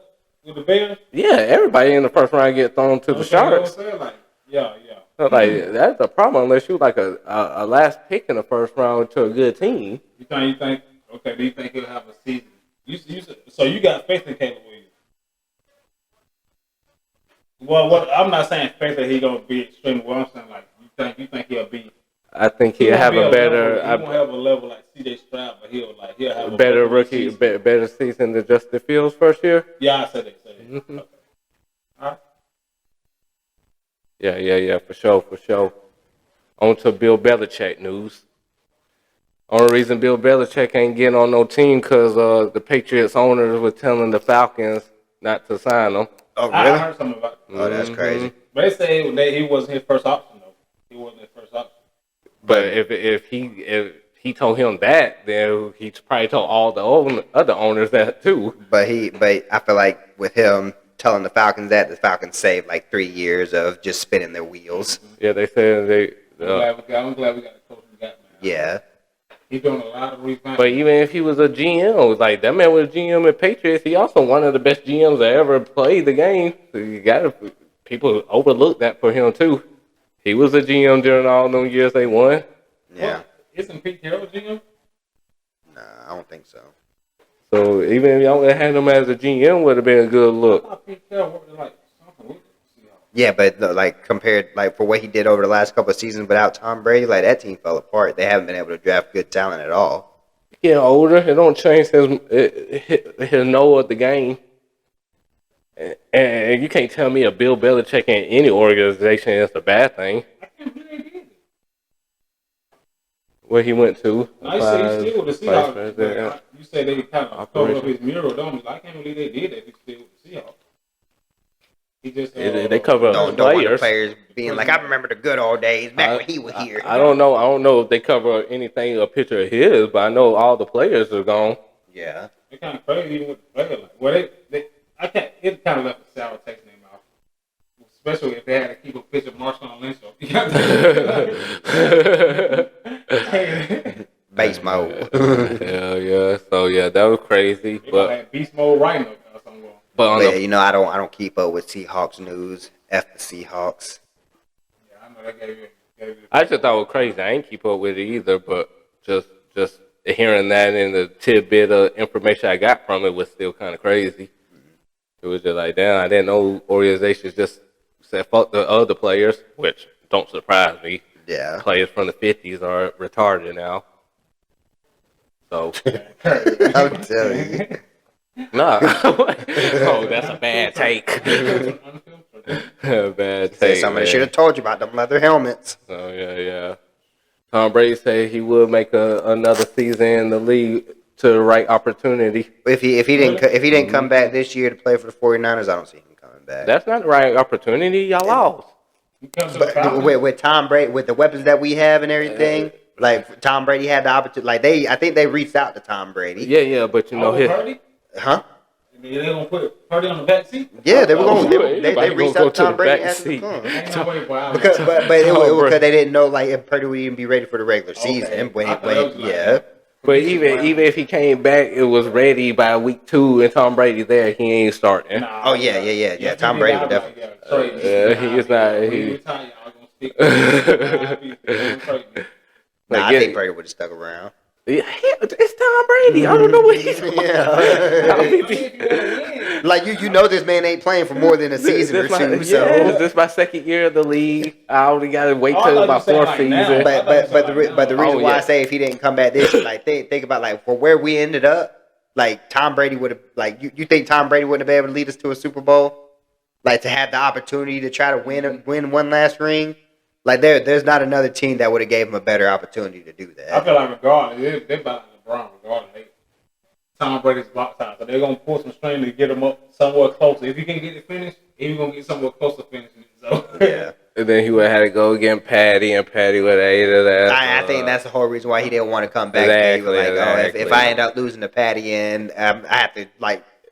the Bears. Yeah, everybody in the first round get thrown to the Sharks. Yeah. Like that's a problem unless you like a last pick in the first round to a good team. You think? Okay, do you think he'll have a season? So you got faith in Caleb Williams? Well, I'm not saying fact that he gonna be extremely well. I'm saying like you think he'll be. I think he'll have a better, He won't have a level like C.J. Stroud, but he'll have a better rookie, season. better season than Justin Fields first year. Yeah, I said that. Mm-hmm. Okay. All right. Yeah, for sure. On to Bill Belichick news. Only reason Bill Belichick ain't getting on no team because the Patriots owners were telling the Falcons not to sign him. Oh, really? I heard something about that. Oh, that's crazy. But they say he wasn't his first option, though. He wasn't his first option. But if he told him that, then he probably told all the other owners that too. But I feel like with him telling the Falcons that, the Falcons saved like 3 years of just spinning their wheels. Yeah, they said they. I'm glad we got the coach we got, man. Yeah. He's doing a lot of refining. But even if he was a GM, like that man was GM at Patriots, he also one of the best GMs that ever played the game. So you gotta people overlook that for him too. He was a GM during all those years they won. Yeah. What? Isn't Pete Carroll GM? Nah, I don't think so. So even if y'all would have had him as a GM, would have been a good I look. thought Pete Carroll worked like something with the Seahawks. Yeah, but like compared, like for what he did over the last couple of seasons without Tom Brady, like that team fell apart. They haven't been able to draft good talent at all. Getting older, it don't change his know of the game. And you can't tell me a Bill Belichick in any organization is a bad thing. I can't believe they did it. Where he went to. No, you say he's still with the Vice Seahawks. president. You say they kind of covered up his mural, don't you? I can't believe they did that if he's still with the Seahawks. He just They cover up Don't want the players being like, I remember the good old days back when he was here. I don't know if they cover anything, a picture of his, but I know all the players are gone. Yeah. It's kind of crazy even with the player. Like, well, it kind of left a sour taste in their mouth. Especially if they had to keep a picture of Marshawn Lynch up. Base mode. Yeah. So yeah, that was crazy. They But had beast mode right up or something. on But the, yeah, I don't keep up with Seahawks news. F the Seahawks. Yeah, I know that gave you. I just thought it was crazy. I ain't keep up with it either, but just hearing that and the tidbit of information I got from it was still kind of crazy. It was just like, damn, I didn't know organizations just said fuck the other players, which don't surprise me. Yeah. Players from the 50s are retarded now. So, I'm telling you. nah. Oh, that's a bad take. Bad take. Somebody man. should have told you about them leather helmets. Oh yeah. Tom Brady said he would make another season in the league to the right opportunity. If he didn't come back this year to play for the 49ers, I don't see him coming back. That's not the right opportunity. Y'all lost. But with Tom Brady, with the weapons that we have and everything, like Tom Brady had the opportunity. Like I think they reached out to Tom Brady. Yeah, but you know Purdy? Huh? They gonna put Purdy on the back seat? Yeah, they were going. They Everybody reached gonna out to go to Tom the Brady back asking him seat. to come. Ain't no way, boy. Because it was because they didn't know like if Purdy would even be ready for the regular season. Okay. When I thought it was like- yeah. But even if he came back, it was ready by week 2, and Tom Brady there, he ain't starting. Nah, Oh yeah. Tom Brady would definitely. He is not. When He. you retire, y'all gonna stick with me. Nah, I think Brady would have stuck around. Yeah, it's Tom Brady. I don't know what he's doing. Yeah. Like you know this man ain't playing for more than a season or two. So. This is my second year of the league. I only got to wait Oh, I till thought my you said fourth like season. now. But the reason Oh, why yeah. I say if he didn't come back this year, like think about like for where we ended up, like Tom Brady would have like you think Tom Brady wouldn't have been able to lead us to a Super Bowl, like to have the opportunity to try to win one last ring. Like there's not another team that would have gave him a better opportunity to do I that. feel like regardless, they're about LeBron regardless. Tom Brady's block time, so they're gonna pull some string to get him up somewhere closer. If he can get it finished, he's gonna get somewhere close to finishing it. So Yeah, And then he would have had to go against Patty, and Patty would have ate it. I think that's the whole reason why he didn't want to come back. He was like, Exactly. if I end up losing to Patty and I have to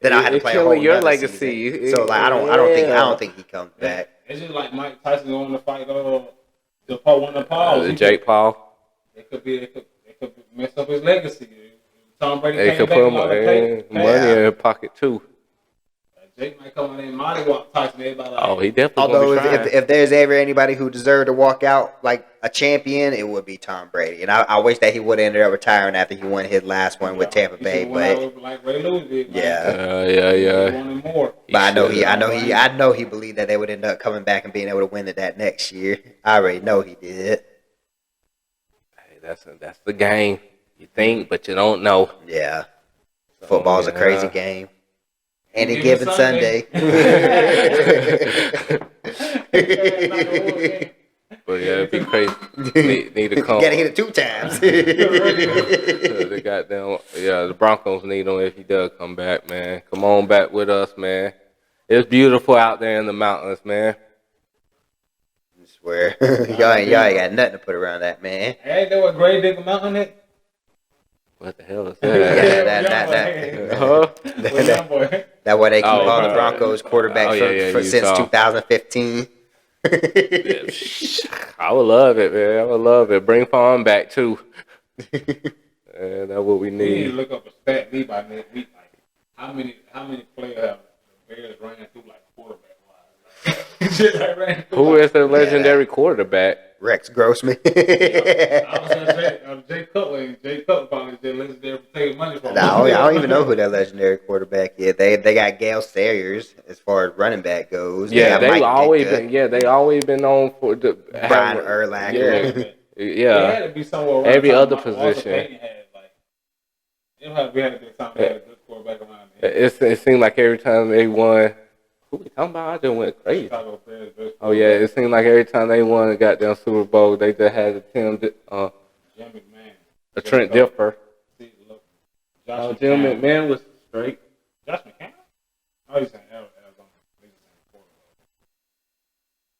then I have to It's play a whole killing your nother legacy. season. So like I don't think he comes back. it's just like Mike Tyson going to fight the Paul, one of the Pauls. Jake Paul. It could mess up his legacy. Tom Brady They came could back put and all the pay. money in his pocket too. Jake might come in there and mollywop Tyson. Everybody like, Oh, he definitely Although gonna be trying. if there's ever anybody who deserved to walk out like a champion, it would be Tom Brady. And I wish that he would have ended up retiring after he won his last one with Tampa he Bay. should've went But out like Ray Lewis did. yeah, He wanted more. but I know should've. I know he believed that they would end up coming back and being able to win it that next year. I already know he did. Hey, that's the game. You think, but you don't know. Yeah, football's a crazy game. Any Any given given Sunday. But yeah, it'd be crazy. Need to come. Gotta hit it 2 times. The goddamn the Broncos need him if he does come back, man. Come on back with us, man. It's beautiful out there in the mountains, man. I swear, y'all ain't got nothing to put around that, man. Ain't there what Grave Digger Mountain is? What the hell is Yeah, that? Huh? That's why they keep Oh, all the right. Broncos quarterbacks since Utah. 2015. I would love it, man. I would love it. Bring Fawn back too. And that's what we We need to need. look up a stat lead by next week. Like how many players have the Bears ran through like quarterback wise? Just like ran through. Who is the legendary quarterback? Rex Grossman. I was gonna say Jay Cutler. And Jay Cutler probably just legendary for taking money from. I don't even know who that legendary quarterback is. They got Gale Sayers as far as running back goes. Yeah, they got Mike always Ditka, been. Yeah, they always been known for the Brian Urlacher. Yeah, It yeah. had to be somewhere around Every the time other Walter position. Payton had, like, we had a good time. They had a good quarterback around there. It seemed like every time they won. Who we talking about? I just went crazy. Chicago Bears, best Oh yeah, it seemed like every time they won a goddamn Super Bowl, they just had a Tim, Jim McMahon. a Trent Dilfer. See, look, Oh, Josh Jim McCown. McMahon was straight. Josh McCown? Oh, he's saying Arizona. He's saying quarterback.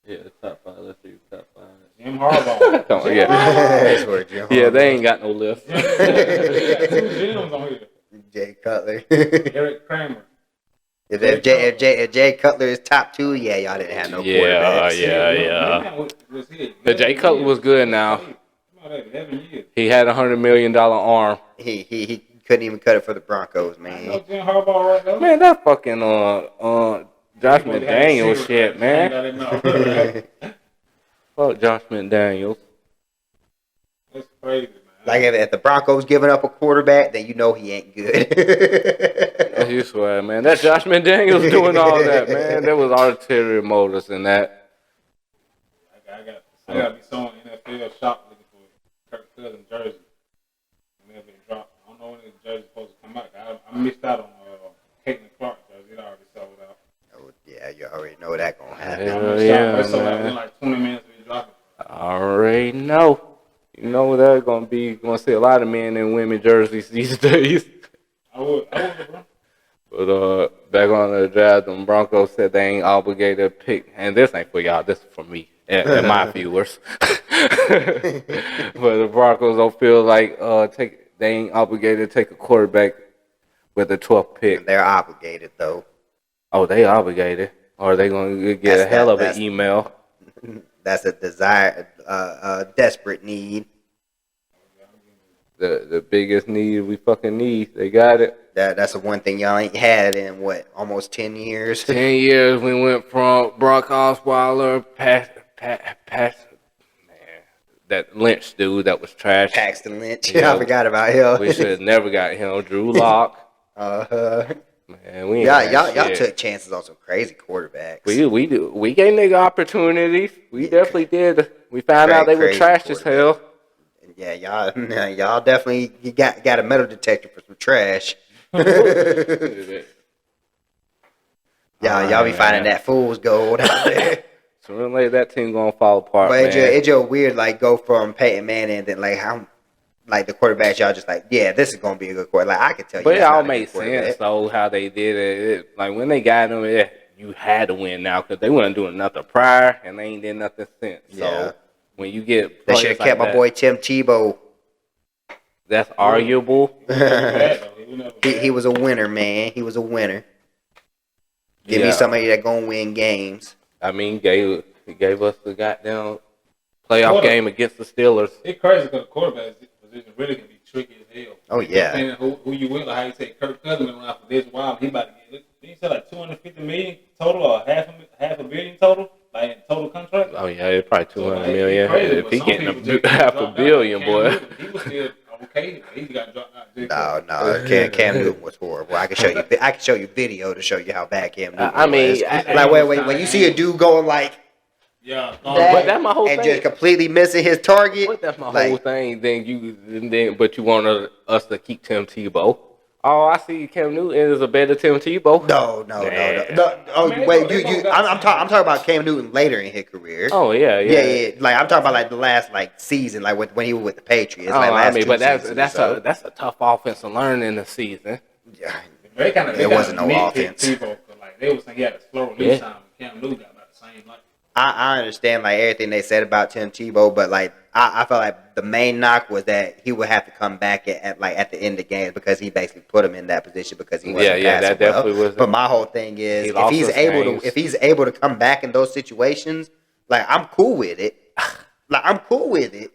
Yeah, top 5. Let's see, top 5. Jim Harbaugh. Come on, yeah, That's where Jim yeah, Harbaugh. they ain't got no list. We got 2 Jims on here. Jay Cutler. Eric Kramer. If Jay Cutler is top 2, yeah, y'all didn't have no quarterbacks. Yeah. Was he? The Jay Cutler was good now. 11 years. He had $100 million arm. He couldn't even cut it for the Broncos, I know man. Jim Harbaugh right there. Man, that fucking Josh McDaniels shit, man. Fuck Josh McDaniels. That's crazy, man. Like if the Broncos giving up a quarterback, then you know he ain't good. You swear, man. That Josh McDaniels doing all that, man. There was arterial motors in that. I gotta be someone NFL shop looking for Kirk Cousins jersey. And they'll be dropped. I don't know when the jersey's supposed to come out. I missed out on Caitlin Clark jersey. It already sold out. Oh, yeah, you already know that gonna happen. Hell yeah, It sold out man. in like 20 minutes we dropped it. I already know. You know they're gonna be. You're gonna see a lot of men in women jerseys these days. I would, bro. But back on the draft, the Broncos said they ain't obligated to pick, and this ain't for y'all. This is for me and my viewers. But the Broncos don't feel like they ain't obligated to take a quarterback with the 12th pick. They're obligated though. Oh, they obligated, or are they gonna get a hell of an email? That's a desire, desperate need. The biggest need we fucking need. They got it. That's the one thing y'all ain't had in what, almost 10 years. 10 years we went from Brock Osweiler past man, that Lynch dude that was trash. Paxton Lynch. Yeah. I forgot about him. We should have never got him. Drew Lock. Man, we ain't Y'all got shit. took chances on some crazy quarterbacks. We gave nigga opportunities. We definitely did. We found out they were Crazy trash as hell. Yeah, y'all definitely got a metal detector for some trash. Y'all be finding that fool's gold out there. Sooner or later, that team gonna fall apart, But man. it's just weird, like go from Peyton Manning and then like how, like the quarterbacks y'all just like, yeah, this is gonna be a good quarterback. Like I can tell you, But it that's all not a made good quarterback. sense though how they did it. Like when they got him, you had to win now because they weren't doing nothing prior and they ain't did nothing since. Yeah. So when you get They should have kept my boy Tim Tebow. That's arguable. He was a winner, man. He was a winner. Give me Yeah. somebody that gonna win games. I mean, he gave us the goddamn playoff game against the Steelers. It's crazy because the quarterback position really can be tricky as hell. Oh yeah. Depending who you with, like how you take Kirk Cousins around for this while he about to get. He said like $250 $50 million total or half a billion total, like in total contract. Oh yeah, it's probably So 200 like, million. crazy, If but he some getting people just half a dropped out, billion, like Cam boy. Newton, he was still okay, but he got dropped out. Just No, Cam Newton was horrible. I can show you video to show you how bad Cam Newton I mean, was. I- Like when you see a dude going like yeah, But that's my whole and thing. just completely missing his target. But that's my like, whole thing. But you want us to keep Tim Tebow. Oh, I see Cam Newton is a better Tim Tebow. No. Oh, I mean, wait, they both got I'm talking about Cam Newton later in his career. Oh yeah. Like I'm talking about like the last like season, like when he was with the Patriots. Like Oh, last I mean, two but seasons or so. that's a tough offense to learn in the season. Yeah. There wasn't no offense. Like they was saying he had a slow release time. Cam Newton got about the same. Like I understand like everything they said about Tim Tebow, but like I felt like the main knock was that he would have to come back at the end of games because he basically put him in that position because he wasn't Yeah, that passing well. definitely was. But my whole thing is if he's able to come back in those situations, like I'm cool with it. Like I'm cool with it.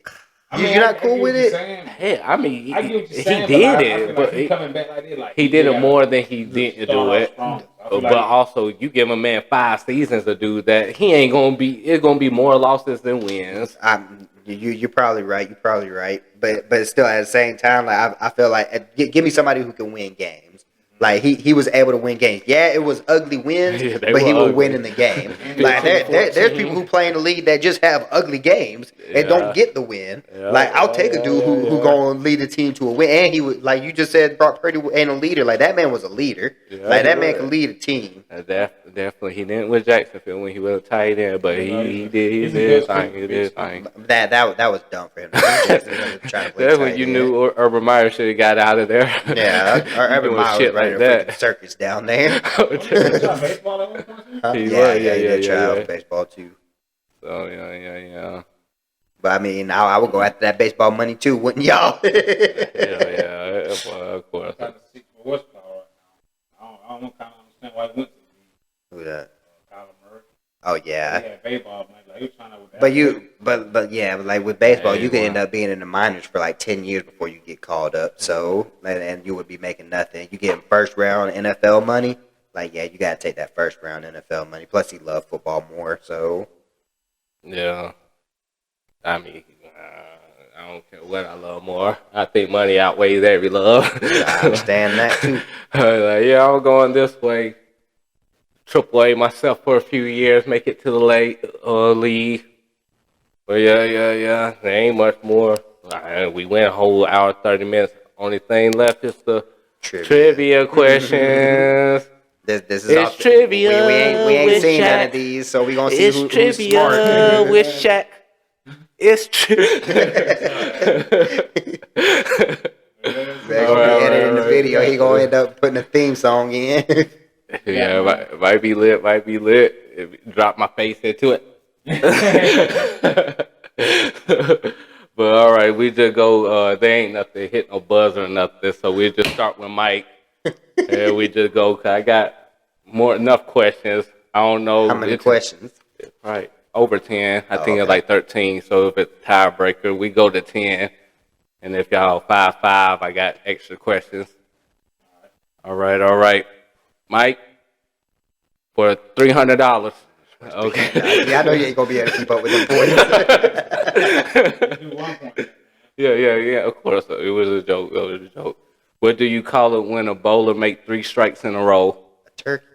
You're not cool with it? Yeah, I mean, I get what you're he saying, did but it, I but feel like coming back like that, like he did it gotta more than he didn't do it. But also, you give a man 5 seasons to do that, he ain't gonna be. It's gonna be more losses than wins. You're probably right. You're probably right. But still, at the same time, like I feel like give me somebody who can win games. Like he was able to win games. Yeah, it was ugly wins, Yeah, but he was ugly. winning the game. Like there's people who play in the league that just have ugly games and don't get the win. Yeah, Like I'll take a dude who gonna lead the team to a win. And he was like you just said, Brock Purdy ain't a leader. Like that man was a leader. Yeah, like that he man was. can lead a team. Definitely, he didn't with Jacksonville when he was a tight end, but he did his thing. He did his thing. That was dumb for him. That's when you knew Urban Meyer should have got out of there. Yeah, Urban Meyer was ready like to that. freaking circus down there. baseball at one point. Huh? He Yeah, was, he did try yeah. out baseball too. So yeah. But I mean, I would go after that baseball money too, wouldn't y'all? Yeah, well, of course. Trying to see for horsepower right now. I don't kind of understand why he went to the Who that? Kyler Murray. Oh yeah. He had baseball, man. Like he was trying to. With But like with baseball, Yeah, you can wow. end up being in the minors for like 10 years before you get called up. So and you would be making nothing. You get first round NFL money. Like yeah, you gotta take that first round NFL money. Plus he loved football more. So Yeah. I mean, I don't care what I love more. I think money outweighs every love. I understand that too. Like, yeah, I'm going this way. Triple A myself for a few years, make it to the league. But yeah. There ain't much more. We went a whole hour, 30 minutes. Only thing left is the trivia questions. This is It's trivia We ain't with seen none Shaq. of these, so we gonna see It's who's trivia smart. with Shaq. It's trivia. They're gonna be editing the video. He gonna end up putting a theme song in. Yeah, might be lit. Drop my face into it. But all right, we just go. There ain't nothing hit no buzzer or nothing, so we just start with Mike, and we just go. Cause I got enough questions. I don't know How many questions? Right, over 10. I think it's okay. like 13. So if it's a tiebreaker, we go to 10. And if y'all 5-5, I got extra questions. All right. Mike, for $300. Okay. Yeah, I know you ain't gonna be able to keep up with the points. Do 1 point. Yeah, of course. It was a joke. What do you call it when a bowler make 3 strikes in a row? A turkey.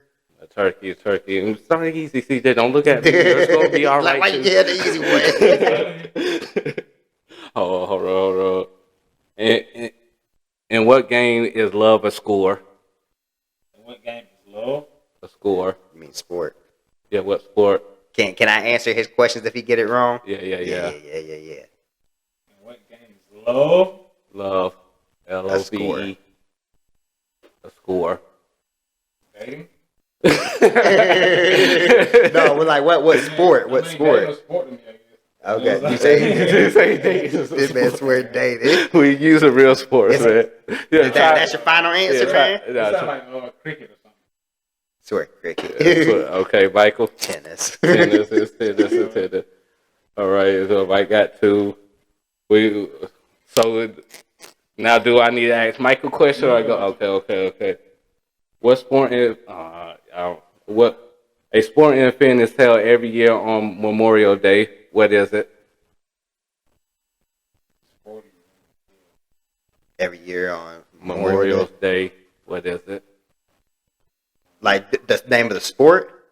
A turkey. It's not easy, CJ. Don't look at me. It's going to be all right. Like, yeah, the easy way. Hold on. In what game is love a score? In what game is love? A score. You mean sport? Yeah, what sport? Can I answer his questions if he get it wrong? Yeah. In what game is love? Love. LOVE. A score. Dating? No, we're like what sport? What sport? No sport to me, I guess. Okay, you say this man swear dating. We use a real sport, man. Yeah, That's your final answer, man? It sounds like cricket or something. Swear cricket. Okay, Michael. Tennis. Tennis. All right, so I got 2. So now do I need to ask Michael a question or I go? Okay. What sport is What a sporting event is held every year on Memorial Day. What is it? Every year on Memorial Day. What is it? Like the name of the sport?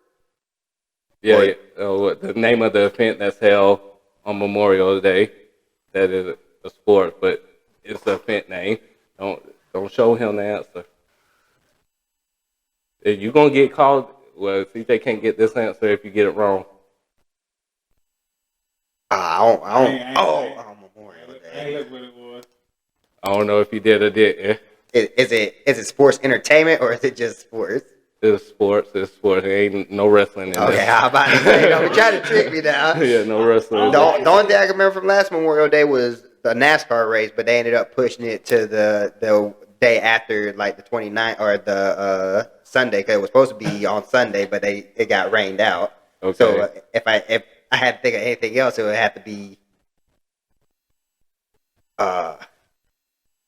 Yeah, the name of the event that's held on Memorial Day. That is a sport, but it's the event name. Don't show him the answer. If you're gonna get called, well, CJ can't get this answer if you get it wrong. I don't. Memorial I ain't Day. look what it was. I don't know if you did or didn't. Is it sports entertainment or is it just sports? It's sports. It's sports. There ain't no wrestling in Okay, there. how about to say, don't be trying to trick me now. Yeah, no wrestling. The only thing I can remember from last Memorial Day was the NASCAR race, but they ended up pushing it to the day after, like the 29th or the Sunday, because it was supposed to be on Sunday, but it got rained out. Okay. So if I had to think of anything else, it would have to be. But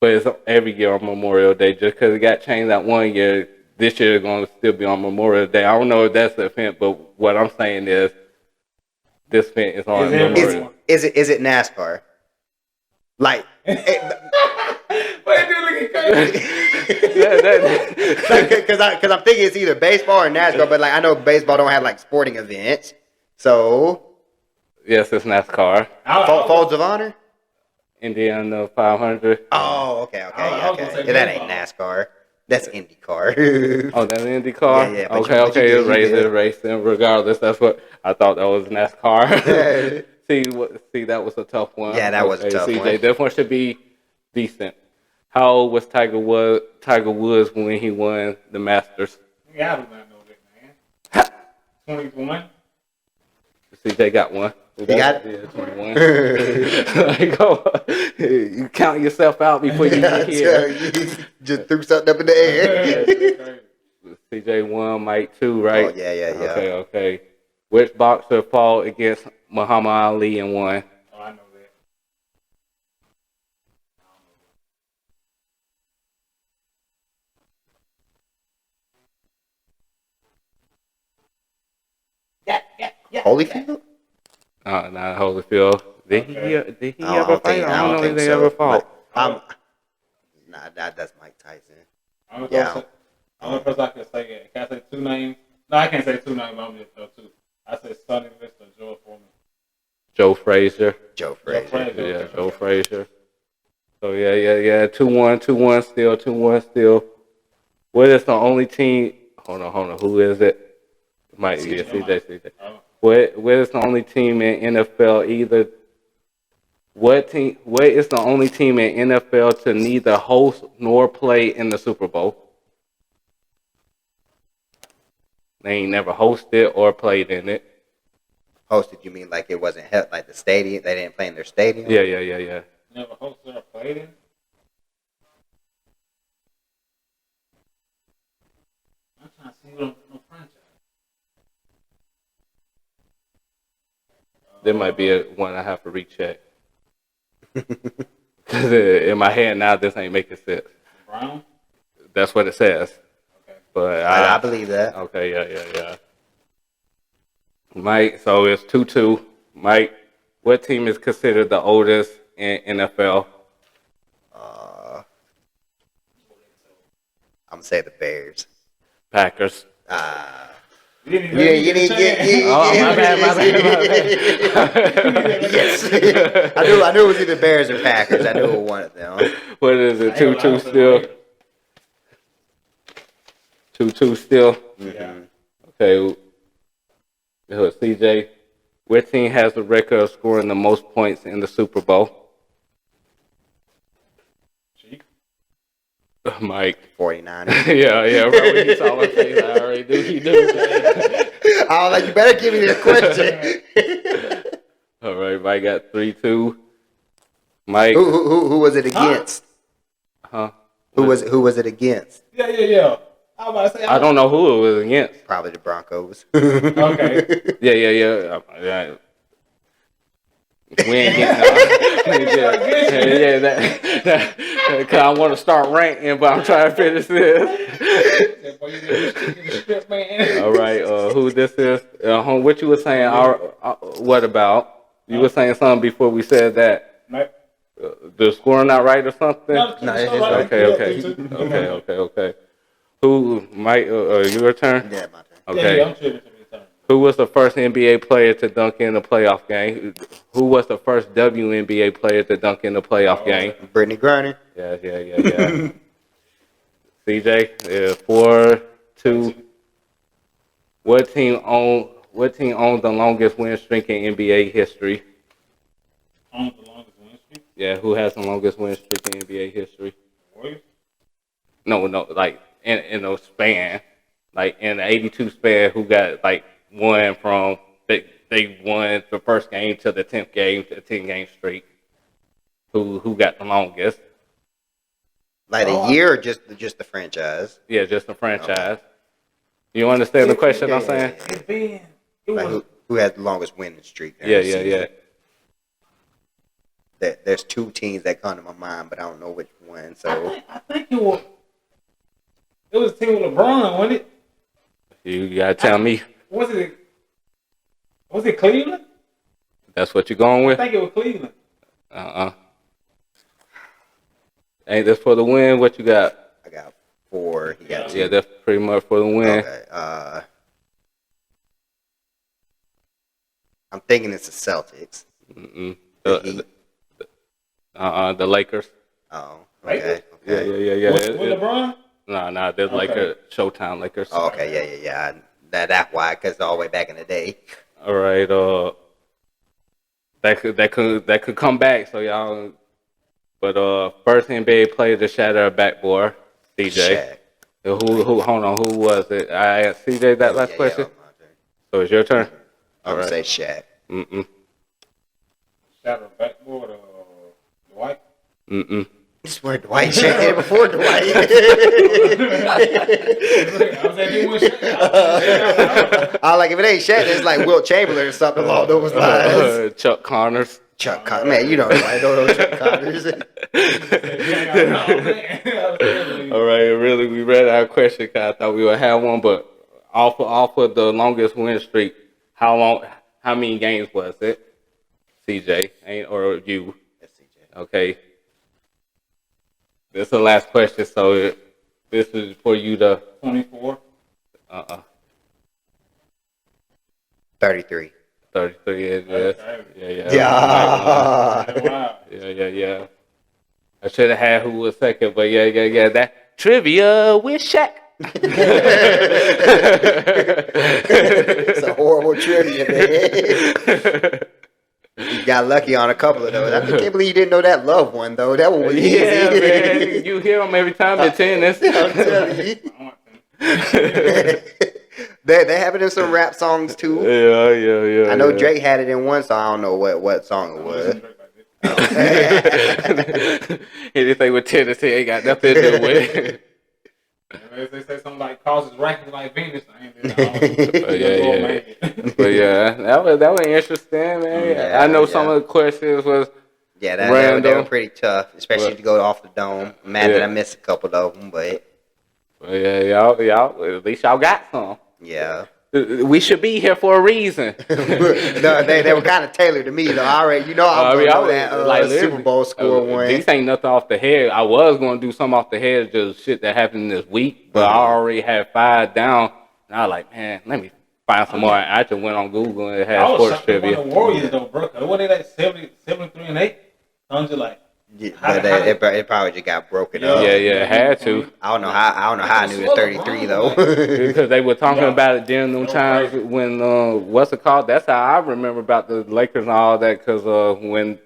it's every year on Memorial Day. Just because it got changed that one year, this year it's going to still be on Memorial Day. I don't know if that's the event, but what I'm saying is this event is on Memorial. Is it NASCAR? Like, Wait, dude, look at crazy. because I'm thinking it's either baseball or NASCAR, but like I know baseball don't have like sporting events, so Yes, it's NASCAR. Folds of Honor. Indiana 500. Oh, okay. I was gonna say Yeah, that ain't baseball. NASCAR. That's IndyCar. Oh, that's IndyCar? Yeah, but Okay, you it's did. racing. Regardless, that's what I thought that was NASCAR. See, that was a tough one. Yeah, that was a tough CJ, one. this one should be decent. How old was Tiger Woods when he won the Masters? Yeah, I do not know that, man. 21. CJ got one. You got it? Yeah, 21. Like, you count yourself out before you get here. You just threw something up in the air. CJ 1, Mike 2, right? Oh, yeah. Okay. Which boxer fought against Muhammad Ali and won? Oh, I know that. Holyfield? Not Holyfield. Did he ever fight? I don't know if they so. ever fought. Nah, that's Mike Tyson. Only person I can say it. Can I say two names? No, I can't say two names. I'm just throw two. I say Sonny Liston, Joe Foreman. Joe Frazier. Joe Frazier. Yeah, Joe Frazier. So yeah. 2-1 still. 2-1 still. What is the only team? Hold on. Who is it? Might be CJ. What is the only team in NFL either? What is the only team in NFL to neither host nor play in the Super Bowl? They ain't never hosted or played in it. Hosted, you mean like it wasn't held, like the stadium? They didn't play in their stadium? Yeah. Never hosted or played in? I'm trying to see what no franchise. There might be one I have to recheck. Because in my head now, this ain't making sense. Brown? That's what it says. Okay. But I believe that. Okay, yeah. Mike, so it's 2-2. Mike, what team is considered the oldest in NFL? I'm gonna say the Bears. Packers. You didn't get. Oh, my bad. Yes, I knew it was either Bears or Packers. I knew it was one of them. What is it? 2-2 still. 2-2 still. Yeah. Okay. CJ, what team has the record of scoring the most points in the Super Bowl? Chief? Mike. 49. yeah, bro. When you saw my face, I already knew he knew. I was like, you better give me this question. All right, Mike got 3-2. Mike. Who was it against? Huh? Who was it against? Yeah. I was about to say. I don't know who it was against. Probably the Broncos. Okay. Yeah. We ain't getting Because I want to start ranting, but I'm trying to finish this. All right, who this is? What you were saying? What about? You were saying something before we said that. The score not right or something? No, it's right. Okay. Who might? Your turn. Yeah, my turn. Okay. Yeah, I'm sure it's your turn. Who was the first NBA player to dunk in a playoff game? Who was the first WNBA player to dunk in a playoff game? Brittany Griner. Yeah. CJ, 4-2. What team owns the longest win streak in NBA history? Owns the longest win streak? Yeah, who has the longest win streak in NBA history? Warriors? No, like in a span, like in the 82 span, who got like won from they won the first game to the 10th game to the 10-game streak. Who got the longest? Like a year or just the franchise? Yeah, just the franchise. Okay. You understand the question I'm saying? Like who has the longest winning streak? Yeah. There's two teams that come to my mind, but I don't know which one. So I think it was a team with LeBron, wasn't it? You gotta tell me. Was it Cleveland? That's what you're going with? I think it was Cleveland. Ain't this for the win? What you got? I got 4. He got 2. Yeah, that's pretty much for the win. Okay. I'm thinking it's the Celtics. The Lakers. Oh, okay. Yeah. With LeBron? No, there's Lakers, Showtime Lakers. Oh, okay, yeah. That's why, because all the way back in the day. All right, that could come back. So y'all, but first NBA player to shatter a backboard, CJ. Shaq. Who? Hold on, who was it? I asked CJ that last question. So it's your turn. I'm gonna say Shaq. Shatter a backboard, Dwight. This word Dwight Shaq hit before Dwight. I was like, you want Shaq? I like if it ain't Shaq, it's like Wilt Chamberlain or something along those lines. Chuck Connors. Chuck Connors, man, you know I don't know Chuck Connors. All right, really, we read our question because I thought we would have one, but off of the longest win streak, how many games was it? CJ, or you? That's CJ. Okay. This is the last question, so this is for you to 24. 33. 33 is yes. Yeah. I should have had who was second, but yeah. That Trivia with Shaq. It's a horrible trivia, man. You got lucky on a couple of those. I can't believe you didn't know that Love one, though. That one was easy. Yeah, man. You hear them every time in tennis. I'm telling you. They have it in some rap songs, too. Yeah. I know Drake had it in one, so I don't know what song it was. Anything with Tennessee ain't got nothing to do with it. They say something like causes rackets like Venus. But yeah, that was interesting, man. I know some of the questions was they were pretty tough, especially to go off the dome. I'm mad that I missed a couple of them, but yeah, y'all at least y'all got some. Yeah. We should be here for a reason. No, they were kind of tailored to me, though. I already, I know that Super Bowl score one. These ain't nothing off the head. I was going to do something off the head, just shit that happened this week, but I already had 5 down. And I was like, man, let me find some more. I just went on Google and it had sports trivia. The Warriors, though, bro. What they like 73-8? I'm just like. But it probably just got broken up. Yeah, it had to. I don't know how I knew it was 33 though. Because they were talking about it during them times when what's it called? That's how I remember about the Lakers and all that. Because when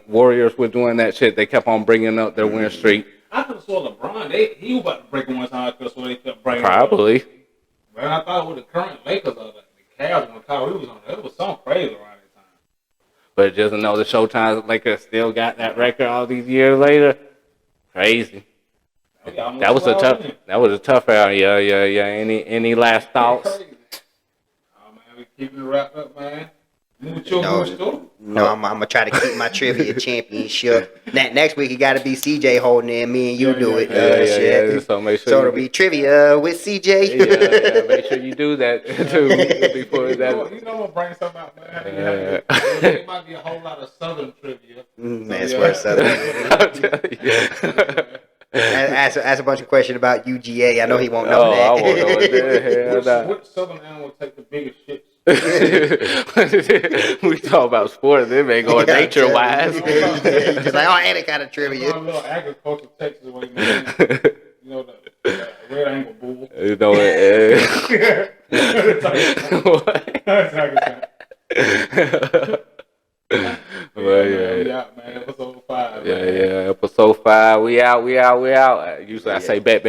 Warriors were doing that shit, they kept on bringing up their win streak. I could have sworn LeBron, he was about to break one time. I could have sworn they kept breaking. Probably. But I thought with the current Lakers, like the Cavs when Kyrie was on there, it was something crazy around. But just to know the Showtime Lakers still got that record all these years later, crazy. That was a tough round. Yeah. Any last thoughts? Oh man, we keeping it wrapped up, man. No, I'm gonna try to keep my trivia championship. Next week it got to be CJ holding in. Me and you do it. Yeah. So make sure. It'll be trivia with CJ. Yeah. Make sure you do that too before that. You know what? Bring something out, man. It might be a whole lot of Southern trivia. That's where Southern. Ask a bunch of questions about UGA. I know he won't know that. I won't know what the hell. Which Southern animal take the biggest shits? We talk about sports, they ain't going nature wise. Just like, any kind of trivia. A little agriculture Texas way, man. You know the red angle bull. You know Well, yeah, man. Episode 5. Yeah. Episode 5. We out. Usually I say bet.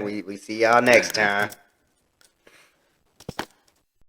We see y'all next time.